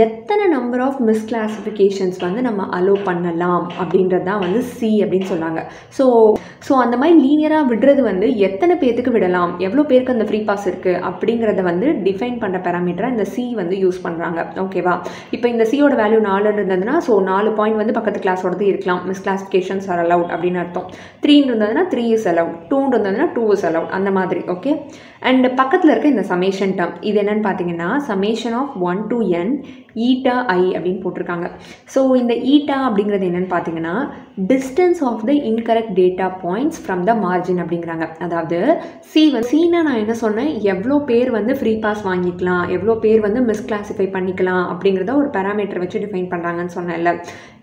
எத்தனை நம்பர் ஆஃப் மிஸ்கிளாசிஃபிகேஷன்ஸ் வந்து நம்ம அலோவ் பண்ணலாம் அப்படின்றது தான் வந்து சி அப்படின்னு சொன்னாங்க. ஸோ அந்த மாதிரி லீனியராக விடுறது வந்து எத்தனை பேருக்கு விடலாம், எவ்வளோ பேருக்கு அந்த ஃப்ரீ பாஸ் இருக்குது அப்படிங்கிறத வந்து டிஃபைன் பண்ணுற பேராமீட்டராக இந்த சி வந்து யூஸ் பண்ணுறாங்க. ஓகேவா, இப்போ இந்த சியோட வேல்யூ 4 இருந்ததுன்னா ஸோ 4 பாயிண்ட் வந்து பக்கத்து கிளாஸோடது இருக்கலாம், மிஸ்கிளாசிஃபிகேஷன்ஸ் ஆர் அலவுட் அப்படின்னு அர்த்தம். 3 இருந்ததுன்னா 3 இஸ் அலவுட், 2 இருந்ததுன்னா 2 இஸ் அலவுட், அந்த மாதிரி. ஓகே, அண்ட் பக்கத்தில் இருக்க இந்த சமேஷன் டேர்ம் இது என்னன்னு பார்த்தீங்கன்னா summation of 1 to n eta I அப்படின்னு போட்டிருக்காங்க. ஸோ இந்த ஈட்டா அப்படிங்கிறது என்னென்னு பார்த்தீங்கன்னா distance of the incorrect data points from the margin அப்படிங்கிறாங்க. அதாவது சீனா நான் என்ன சொன்னேன், எவ்வளோ பேர் வந்து ஃப்ரீ பாஸ் வாங்கிக்கலாம், எவ்வளோ பேர் வந்து மிஸ்கிளாசிஃபை பண்ணிக்கலாம் அப்படிங்கிறத ஒரு பேராமீட்டர் வச்சு டிஃபைன் பண்ணுறாங்கன்னு சொன்னேன்ல.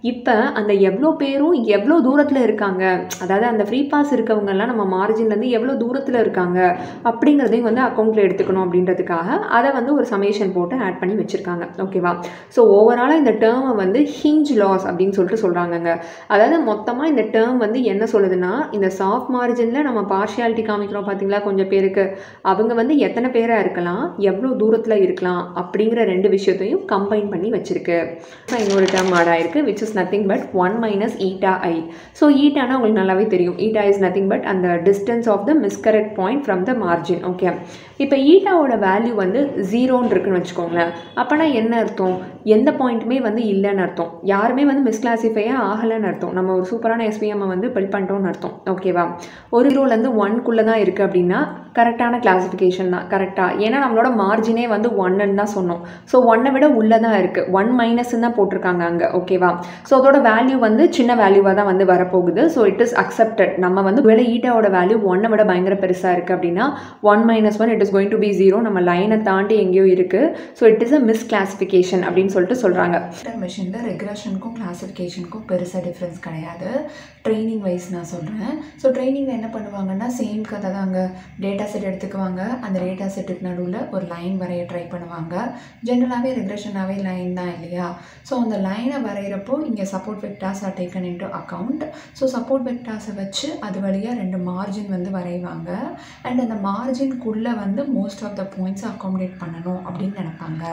இப்போ அந்த எவ்வளோ பேரும் எவ்வளோ தூரத்தில் இருக்காங்க, அதாவது அந்த ஃப்ரீ பாஸ் இருக்கவங்கெல்லாம் நம்ம மார்ஜின்லேருந்து எவ்வளோ தூரத்தில் இருக்காங்க அப்படிங்கிறதையும் வந்து அக்கௌண்ட்டில் எடுத்துக்கணும் அப்படின்றதுக்காக அதை வந்து ஒரு சமேஷன் போட்டு ஆட் பண்ணி வச்சுருக்காங்க. ஓகேவா, ஸோ ஓவராலாக இந்த டேர்மை வந்து ஹிஞ்ச் லாஸ் அப்படின்னு சொல்லிட்டு சொல்கிறாங்கங்க. அதாவது மொத்தமாக இந்த டேர்ம் வந்து என்ன சொல்லுதுன்னா இந்த சாஃப்ட் மார்ஜினில் நம்ம பார்ஷியாலிட்டி காமிக்கிறோம் பார்த்தீங்களா கொஞ்சம் பேருக்கு, அவங்க வந்து எத்தனை பேராக இருக்கலாம், எவ்வளோ தூரத்தில் இருக்கலாம் அப்படிங்கிற ரெண்டு விஷயத்தையும் கம்பைன் பண்ணி வச்சுருக்கு. இன்னொரு டேர்ம் ஆட் ஆயிருக்கு which is nothing but 1 minus eta I. ஸோ ஈட்டானா உங்களுக்கு நல்லாவே தெரியும், ஈட்டா இஸ் நத்திங் பட் அந்த distance of the miscorrect point from the margin. Okay, இப்போ ஈட்டாவோட வேல்யூ வந்து 0ன்னு இருக்குன்னு வச்சுக்கோங்களேன். அப்போனா என்ன அர்த்தம், எந்த பாயிண்ட்டுமே வந்து இல்லைன்னு அர்த்தம், யாருமே வந்து மிஸ்கிளாசிஃபையே ஆகலைன்னு அர்த்தம், நம்ம ஒரு சூப்பரான SVM வந்து பில்ட் பண்ணிட்டோம்னு அர்த்தம். ஓகேவா, ஒரு 0லேருந்து 1க்குள்ளே தான் இருக்குது அப்படின்னா கரெக்டான கிளாஸிஃபிகேஷன் தான். கரெக்டாக, ஏன்னா நம்மளோட மார்ஜினே வந்து 1ன்னு தான் சொன்னோம். ஸோ 1ஐ விட உள்ளே தான் இருக்குது, 1 மைனஸ்ன்னு தான் போட்டிருக்காங்க அங்கே. ஓகேவா, ஸோ அதோட வேல்யூ வந்து சின்ன வேல்யூவாக தான் வந்து வரப்போகுது. So it is accepted. நம்ம வந்து வேலை ஈட்டாவோட வேல்யூ 1ஐ விட பயங்கர பெருசாக இருக்குது அப்படின்னா 1 - 1 it is going to be 0. நம்ம லைனை தாண்டி எங்கேயோ இருக்குது. So it is a misclassification அப்படின்னு சொல்லிட்டு சொல்கிறாங்க. மெஷினில் ரெக்ரெஷனுக்கும் கிளாஸிஃபிகேஷனுக்கும் பெருசாக டிஃப்ரென்ஸ் கிடையாது. ட்ரைனிங் வைஸ் நான் சொல்கிறேன். ஸோ ட்ரைனிங்கில் என்ன பண்ணுவாங்கன்னா சேம் கதை தான். அங்கே டேட்டா செட் எடுத்துக்குவாங்க, அந்த டேட்டா செட்டுக்கு நடுவில் ஒரு லைன் வரைய ட்ரை பண்ணுவாங்க. ஜென்ரலாகவே ரெக்ரெஷனாகவே லைன் தான் இல்லையா. ஸோ அந்த லைனை வரைகிறப்போ இங்கே support vectors are taken into account. So support வெக்டார்ஸை வச்சு அது வழியாக 2 மார்ஜின் வந்து வரைவாங்க. அண்ட் அந்த மார்ஜின்குள்ளே வந்து மோஸ்ட் ஆஃப் த பாயிண்ட்ஸை அக்காமடேட் பண்ணணும் அப்படின்னு நினைப்பாங்க.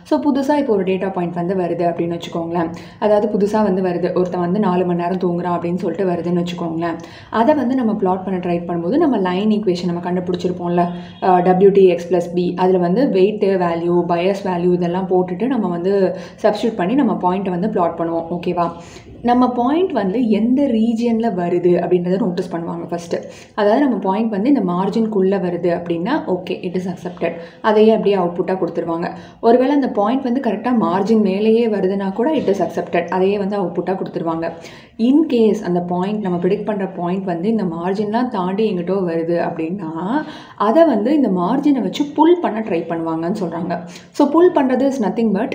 ஸோ புதுசாக இப்போ ஒரு டேட்டா பாயிண்ட் வந்து வருது அப்படின்னு வச்சுக்கோங்களேன். அதாவது புதுசாக வந்து வருது, ஒருத்தன் வந்து 4 மணி நேரம் தூங்குறான் அப்படின்னு சொல்லிட்டு வருதுன்னு வச்சுக்கோங்களேன். அதை வந்து நம்ம பிளாட் பண்ண ட்ரை பண்ணும்போது நம்ம லைன் ஈக்குவேஷன் நம்ம கண்டுபிடிச்சிருப்போம்ல, WT x + B. அதில் வந்து வெயிட்டு வேல்யூ, பயஸ் வேல்யூ இதெல்லாம் போட்டுட்டு நம்ம வந்து சப்ஸ்டியூட் பண்ணி நம்ம பாயிண்ட்டை வந்து பிளாட் பண்ணுவோம். ஓகேவா, நம்ம பாயிண்ட் வந்து எந்த ரீஜியனில் வருது அப்படின்றத நோட்டீஸ் பண்ணுவாங்க ஃபஸ்ட்டு. அதாவது நம்ம பாயிண்ட் வந்து இந்த மார்ஜின்குள்ளே வருது அப்படின்னா ஓகே இட் இஸ் அக்செப்டட், அதையே அப்படியே அவுட்புட்டாக கொடுத்துருவாங்க. ஒருவேளை அந்த பாயிண்ட் வந்து கரெக்டாக மார்ஜின் மேலேயே வருதுன்னா கூட இட் இஸ் அக்செப்டட், அதையே வந்து அவுட்புட்டாக கொடுத்துருவாங்க. இன்கேஸ் அந்த பாயிண்ட் நம்ம ப்ரிடிக்ட் பண்ணுற பாயிண்ட் வந்து இந்த மார்ஜின்லாம் தாண்டி எங்கிட்டோ வருது அப்படின்னா அதை வந்து இந்த மார்ஜினை வச்சு புல் பண்ண ட்ரை பண்ணுவாங்கன்னு சொல்கிறாங்க. ஸோ புல் பண்ணுறது இஸ் நத்திங் பட்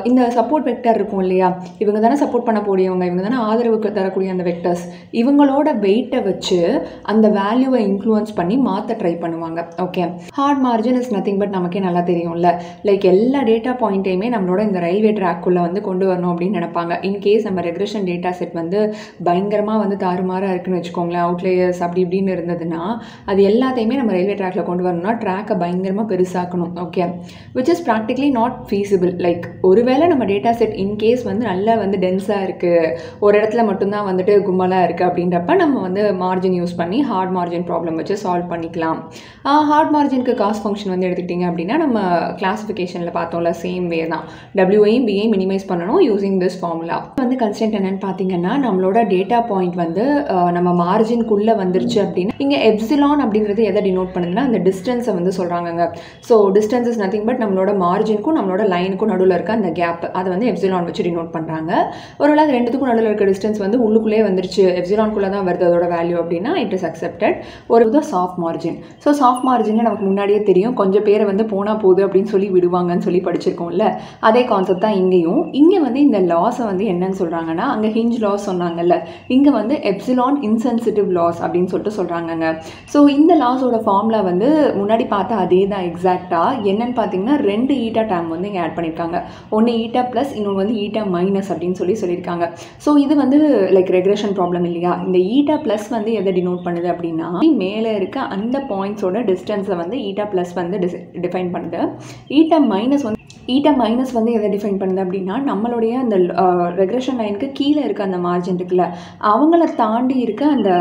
இந்த சப்போர்ட் வெக்டர் இருக்கும் இல்லையா, இவங்க தானே சப்போர்ட் பண்ண போடியவங்க, இவங்க தானே ஆதரவுக்கு தரக்கூடிய அந்த வெக்டர்ஸ், இவங்களோட வெயிட்டை வச்சு அந்த வேல்யூவை இன்ஃப்ளூயன்ஸ் பண்ணி மாற்ற ட்ரை பண்ணுவாங்க. Okay, hard margin is nothing but நமக்கே நல்லா தெரியும்ல, லைக் எல்லா டேட்டா பாயிண்ட்டையுமே நம்மளோட இந்த ரயில்வே ட்ராக்குள்ளே வந்து கொண்டு வரணும் அப்படின்னு நினைப்பாங்க. இன்கேஸ் நம்ம ரெக்ரெஷன் டேட்டா செட் வந்து பயங்கரமாக வந்து தாறுமாறாக இருக்குன்னு வச்சுக்கோங்களேன், அவுட்லேயர்ஸ் அப்படி இப்படின்னு இருந்ததுன்னா அது எல்லாத்தையுமே நம்ம ரயில்வே ட்ராக்கில் கொண்டு வரணும்னா ட்ராக்கை பயங்கரமாக பெருசாக்கணும். Okay, which is practically not feasible. Like ஒருவேளை நம்ம டேட்டா செட் இன்கேஸ் வந்து நல்லா வந்து டென்ஸாக இருக்குது, ஒரு இடத்துல மட்டும்தான் வந்துட்டு கும்பலாக இருக்குது அப்படின்றப்ப நம்ம வந்து மார்ஜின் யூஸ் பண்ணி ஹார்ட் மார்ஜின் ப்ராப்ளம் வச்சு சால்வ் பண்ணிக்கலாம். ஹார்ட் மார்ஜினுக்கு காஸ்ட் ஃபங்க்ஷன் வந்து எடுத்துக்கிட்டிங்க அப்படின்னா நம்ம கிளாஸிஃபிகேஷனில் பார்த்தோம்ல சேம் வே தான். டபிள்யூஐயும் பிஐயும் மினிமைஸ் பண்ணணும் யூஸிங் திஸ் ஃபார்முலா. வந்து கன்ஸ்டன்ட் என்னென்னு பார்த்தீங்கன்னா நம்மளோட டேட்டா பாயிண்ட் வந்து நம்ம மார்ஜின்குள்ளே வந்துருச்சு அப்படின்னா இங்கே எப்சிலான் அப்படிங்கிறது எதை டினோட் பண்ணுதுன்னா அந்த டிஸ்டன்ஸை வந்து சொல்கிறாங்கங்க. So distance is nothing but நம்மளோட மார்ஜினுக்கும் நம்மளோட லைனுக்கும் நடுவில் இருக்க அந்த கேப் அதை வந்து எப்சிலான் வச்சு டினோட் பண்ணுறாங்க. ஒருவேளை அது ரெண்டுத்துக்கும் நடுவில் இருக்க டிஸ்டன்ஸ் வந்து உள்ளுக்குள்ளே வந்துருச்சு எப்சிலான்குள்ளே தான் வருது அதோட வேல்யூ அப்படின்னா இட் இஸ் அக்செப்டட். ஒரு soft margin. So soft margin நமக்கு முன்னாடியே தெரியும், கொஞ்சம் பேரை வந்து போனால் போகுது அப்படின்னு சொல்லி விடுவாங்கன்னு சொல்லி படிச்சிருக்கோம்ல, அதே கான்செப்ட் தான் இங்கேயும். இங்கே வந்து இந்த லாஸை வந்து என்னன்னு சொல்கிறாங்கன்னா அங்கே ஹிஞ்ச் லாஸ் சொன்னாங்கல்ல, இங்கே வந்து எப்சிலான் இன்சென்சிட்டிவ் லாஸ் அப்படின்னு சொல்லிட்டு சொல்கிறாங்கங்க. ஸோ இந்த லாஸோட ஃபார்முலா வந்து முன்னாடி பார்த்தா அதே தான் எக்ஸாக்டாக. என்னன்னு பார்த்தீங்கன்னா 2 ஈட்டா டேர்ம் வந்து இங்கே ஆட் பண்ணியிருக்காங்க. ஒன்று ஈட்டா ப்ளஸ் இன்னொன்று வந்து ஈட்டா மைனஸ் அப்படின்னு சொல்லியிருக்காங்க. ஸோ இது வந்து லைக் ரெக்ரெஷன் ப்ராப்ளம் இல்லையா. இந்த ஈட்டா ப்ளஸ் வந்து எதை டினோட் பண்ணுது அப்படின்னா மேலே இருக்க அந்த பாயிண்ட்ஸோட டிஸ்டன்ஸை வந்து ஈட்டா ப்ளஸ் வந்து டிஃபைன் பண்ணுது. ஈட்டா மைனஸ் வந்து எதை டிஃபைன் பண்ணுது அப்படின்னா நம்மளுடைய அந்த ரெக்ரெஷன் லைனுக்கு கீழே இருக்க அந்த மார்ஜின் இருக்குல்ல அவங்கள தாண்டி இருக்க அந்த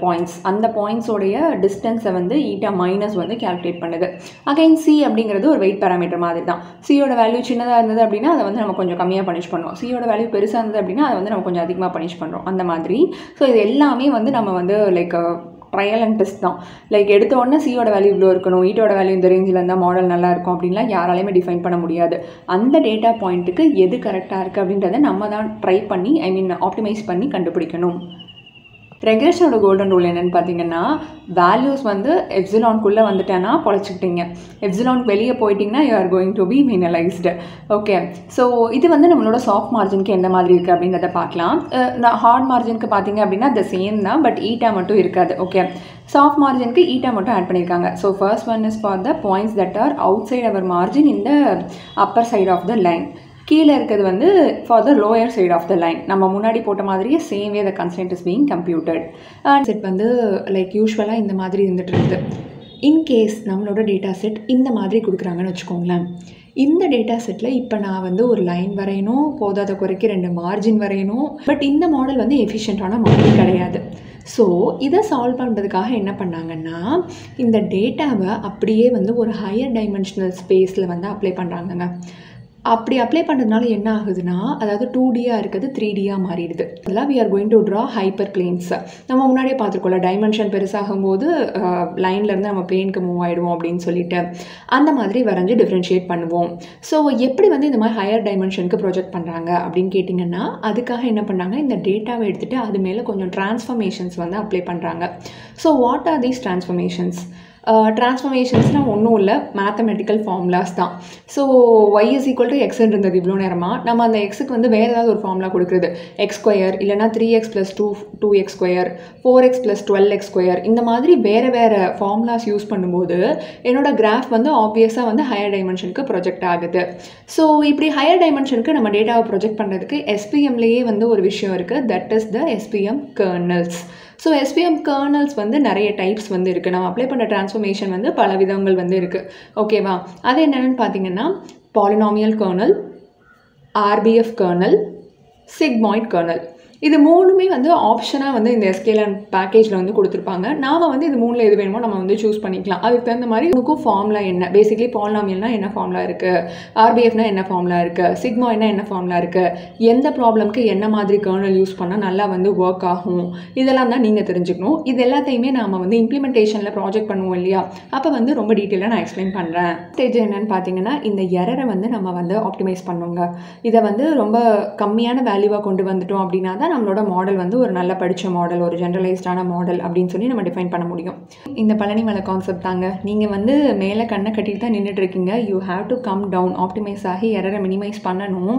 பாயிண்ட்ஸ், அந்த பாயிண்ட்ஸோடைய டிஸ்டன்ஸை வந்து ஈட்டா மைனஸ் வந்து கால்குலேட் பண்ணுது. அகைன் சி அப்படிங்கிறது ஒரு வெயிட் பேராமீட்டர் மாதிரி தான். சியோட வேல்யூ சின்னதாக இருந்தது அப்படின்னா அதை வந்து நம்ம கொஞ்சம் கம்மியாக பனிஷ் பண்ணுவோம். சியோட வேல்யூ பெருசாக இருந்தது அப்படின்னா அதை வந்து நம்ம கொஞ்சம் அதிகமாக பனிஷ் பண்ணுறோம் அந்த மாதிரி. ஸோ இது எல்லாமே வந்து நம்ம வந்து லைக் ட்ரையல் அண்ட் டெஸ்ட் தான். லைக் எடுத்த உடனே சியோட வேல்யூ இவ்வளோ இருக்கணும், ஈட்டோட வேல்யூ இந்த ரேஞ்சில் இருந்தால் மாடல் நல்லா இருக்கும் அப்படின்லாம் யாராலையுமே டிஃபைன் பண்ண முடியாது. அந்த டேட்டா பாயிண்ட்டுக்கு எது கரெக்டாக இருக்குது அப்படின்றத நம்ம தான் ட்ரை பண்ணி ஆப்டிமைஸ் பண்ணி கண்டுபிடிக்கணும். ரெக்ரெஷனோட கோல்டன் ரூல் என்னென்னு பார்த்தீங்கன்னா வேல்யூஸ் வந்து எப்சிலான்குள்ளே வந்துட்டேன்னா பொழைச்சிக்கிட்டீங்க, எப்சிலானுக்கு வெளியே போயிட்டிங்கன்னா you are going to be penalised. Okay, so இது வந்து நம்மளோட சாஃப்ட் மார்ஜினுக்கு எந்த மாதிரி இருக்குது அப்படின்றத பார்க்கலாம். ஹார்ட் மார்ஜினுக்கு பார்த்தீங்க அப்படின்னா த சேம் தான், பட் ஈட்டா மட்டும் இருக்காது. ஓகே, சாஃப்ட் மார்ஜினுக்கு ஈட்டா மட்டும் ஆட் பண்ணியிருக்காங்க. So first one is for the points that are outside our margin in the upper side of the line. கீழே இருக்கிறது வந்து for the lower side of the line. நம்ம முன்னாடி போட்ட மாதிரியே same way the constant is being computed. Set வந்து like யூஸ்வலாக இந்த மாதிரி இருந்துட்டு இருக்குது. இன்கேஸ் நம்மளோட டேட்டா செட் இந்த மாதிரி கொடுக்குறாங்கன்னு வச்சுக்கோங்களேன். இந்த டேட்டா செட்டில் இப்போ நான் வந்து ஒரு லைன் வரையணும், போதாத குறைக்கு 2 மார்ஜின் வரையணும். பட் இந்த மாடல் வந்து எஃபிஷியண்ட்டான மாடல் கிடையாது. ஸோ இதை சால்வ் பண்ணுறதுக்காக என்ன பண்ணாங்கன்னா இந்த டேட்டாவை அப்படியே வந்து ஒரு ஹையர் டைமென்ஷனல் ஸ்பேஸில் வந்து அப்ளை பண்ணுறாங்கங்க. அப்படி அப்ளை பண்ணுறதுனால என்ன ஆகுதுன்னா அதாவது 2Dயாக இருக்கிறது 3Dயாக மாறிடுது. அதெல்லாம் we are going to draw hyper planes. நம்ம முன்னாடியே பார்த்துருக்கோம்ல டைமென்ஷன் பெருசாகும் போது லைன்லேருந்து நம்ம பிளேனுக்கு மூவ் ஆகிடுவோம் அப்படின்னு சொல்லிட்டு அந்த மாதிரி வரைஞ்சி டிஃப்ரென்ஷியேட் பண்ணுவோம். ஸோ எப்படி வந்து இந்த மாதிரி ஹையர் டைமென்ஷனுக்கு ப்ரொஜெக்ட் பண்ணுறாங்க அப்படின்னு கேட்டிங்கன்னா அதுக்காக என்ன பண்ணாங்க இந்த டேட்டாவை எடுத்துகிட்டு அது மேலே கொஞ்சம் டிரான்ஸ்ஃபர்மேஷன்ஸ் வந்து அப்ளை பண்ணுறாங்க. So what are these transformations? டிரான்ஸ்ஃபர்மேஷன்ஸ்னால் ஒன்றும் இல்லை, மேத்தமெட்டிக்கல் ஃபார்முலாஸ் தான். So y is equal to x இருந்தது இவ்வளோ நேரமாக. நம்ம அந்த எக்ஸுக்கு வந்து வேறு ஏதாவது ஒரு ஃபார்முலா கொடுக்குறது, எக்ஸ் ஸ்கொயர் இல்லைனா 3x + 2x square, 4x + 12x square, இந்த மாதிரி வேறு ஃபார்முலாஸ் யூஸ் பண்ணும்போது என்னோட கிராஃப் வந்து ஆப்வியஸாக வந்து ஹையர் டைமென்ஷனுக்கு ப்ரொஜெக்ட் ஆகுது. ஸோ இப்படி ஹையர் டைமென்ஷனுக்கு நம்ம டேட்டாவை ப்ரொஜெக்ட் பண்ணுறதுக்கு SPMலேயே வந்து ஒரு விஷயம் இருக்குது, that is the SPM kernels. So SPM kernels வந்து நிறைய டைப்ஸ் வந்து இருக்குது. நம்ம அப்ளை பண்ணுற டிரான்ஸ்ஃபர்மேஷன் வந்து பல விதங்கள் வந்து இருக்குது. ஓகேவா, அது என்னென்னு பார்த்தீங்கன்னா polynomial kernel, RBF kernel, sigmoid kernel. இது மூணுமே வந்து ஆப்ஷனாக வந்து இந்த sklearn பேக்கேஜில் வந்து கொடுத்துருப்பாங்க. நாம் வந்து இது மூணில் எது வேணுமோ நம்ம வந்து சூஸ் பண்ணிக்கலாம். அதுக்கு தகுந்த மாதிரி உங்களுக்கும் ஃபார்முலா என்ன, பேசிக்லி பாலினாமியல்னா என்ன ஃபார்முலா இருக்குது, RBFனா என்ன ஃபார்முலா இருக்குது, சிக்மாய்னா என்ன ஃபார்முலா இருக்குது, எந்த ப்ராப்ளம்க்கு என்ன மாதிரி கர்னல் யூஸ் பண்ணால் நல்லா வந்து ஒர்க் ஆகும், இதெல்லாம் தான் நீங்கள் தெரிஞ்சுக்கணும். இது எல்லாத்தையுமே நாம் வந்து இம்ப்ளிமெண்டேஷனில் ப்ராஜெக்ட் பண்ணுவோம் இல்லையா, அப்போ வந்து ரொம்ப டீட்டெயிலாக நான் எக்ஸ்பிளைன் பண்ணுறேன். ஸ்டேஜ் என்னென்னு பார்த்தீங்கன்னா இந்த எரரை வந்து நம்ம வந்து ஆப்டிமைஸ் பண்ணுவோங்க. இதை வந்து ரொம்ப கம்மியான வேல்யூவாக கொண்டு வந்துட்டோம் அப்படின்னா தான் நம்மளோட மாடல் வந்து ஒரு நல்ல படித்த மாடல், ஒரு ஜென்ரலைஸ்டான மாடல் அப்படின்னு சொல்லி நம்ம டிஃபைன் பண்ண முடியும். இந்த பழனி மலை கான்செப்ட் தாங்க. நீங்கள் வந்து மேலே கண்ணை கட்டிட்டு தான் நின்றுட்டு இருக்கீங்க. You have to come down, optimise ஆகி எரரை மினிமைஸ் பண்ணணும்.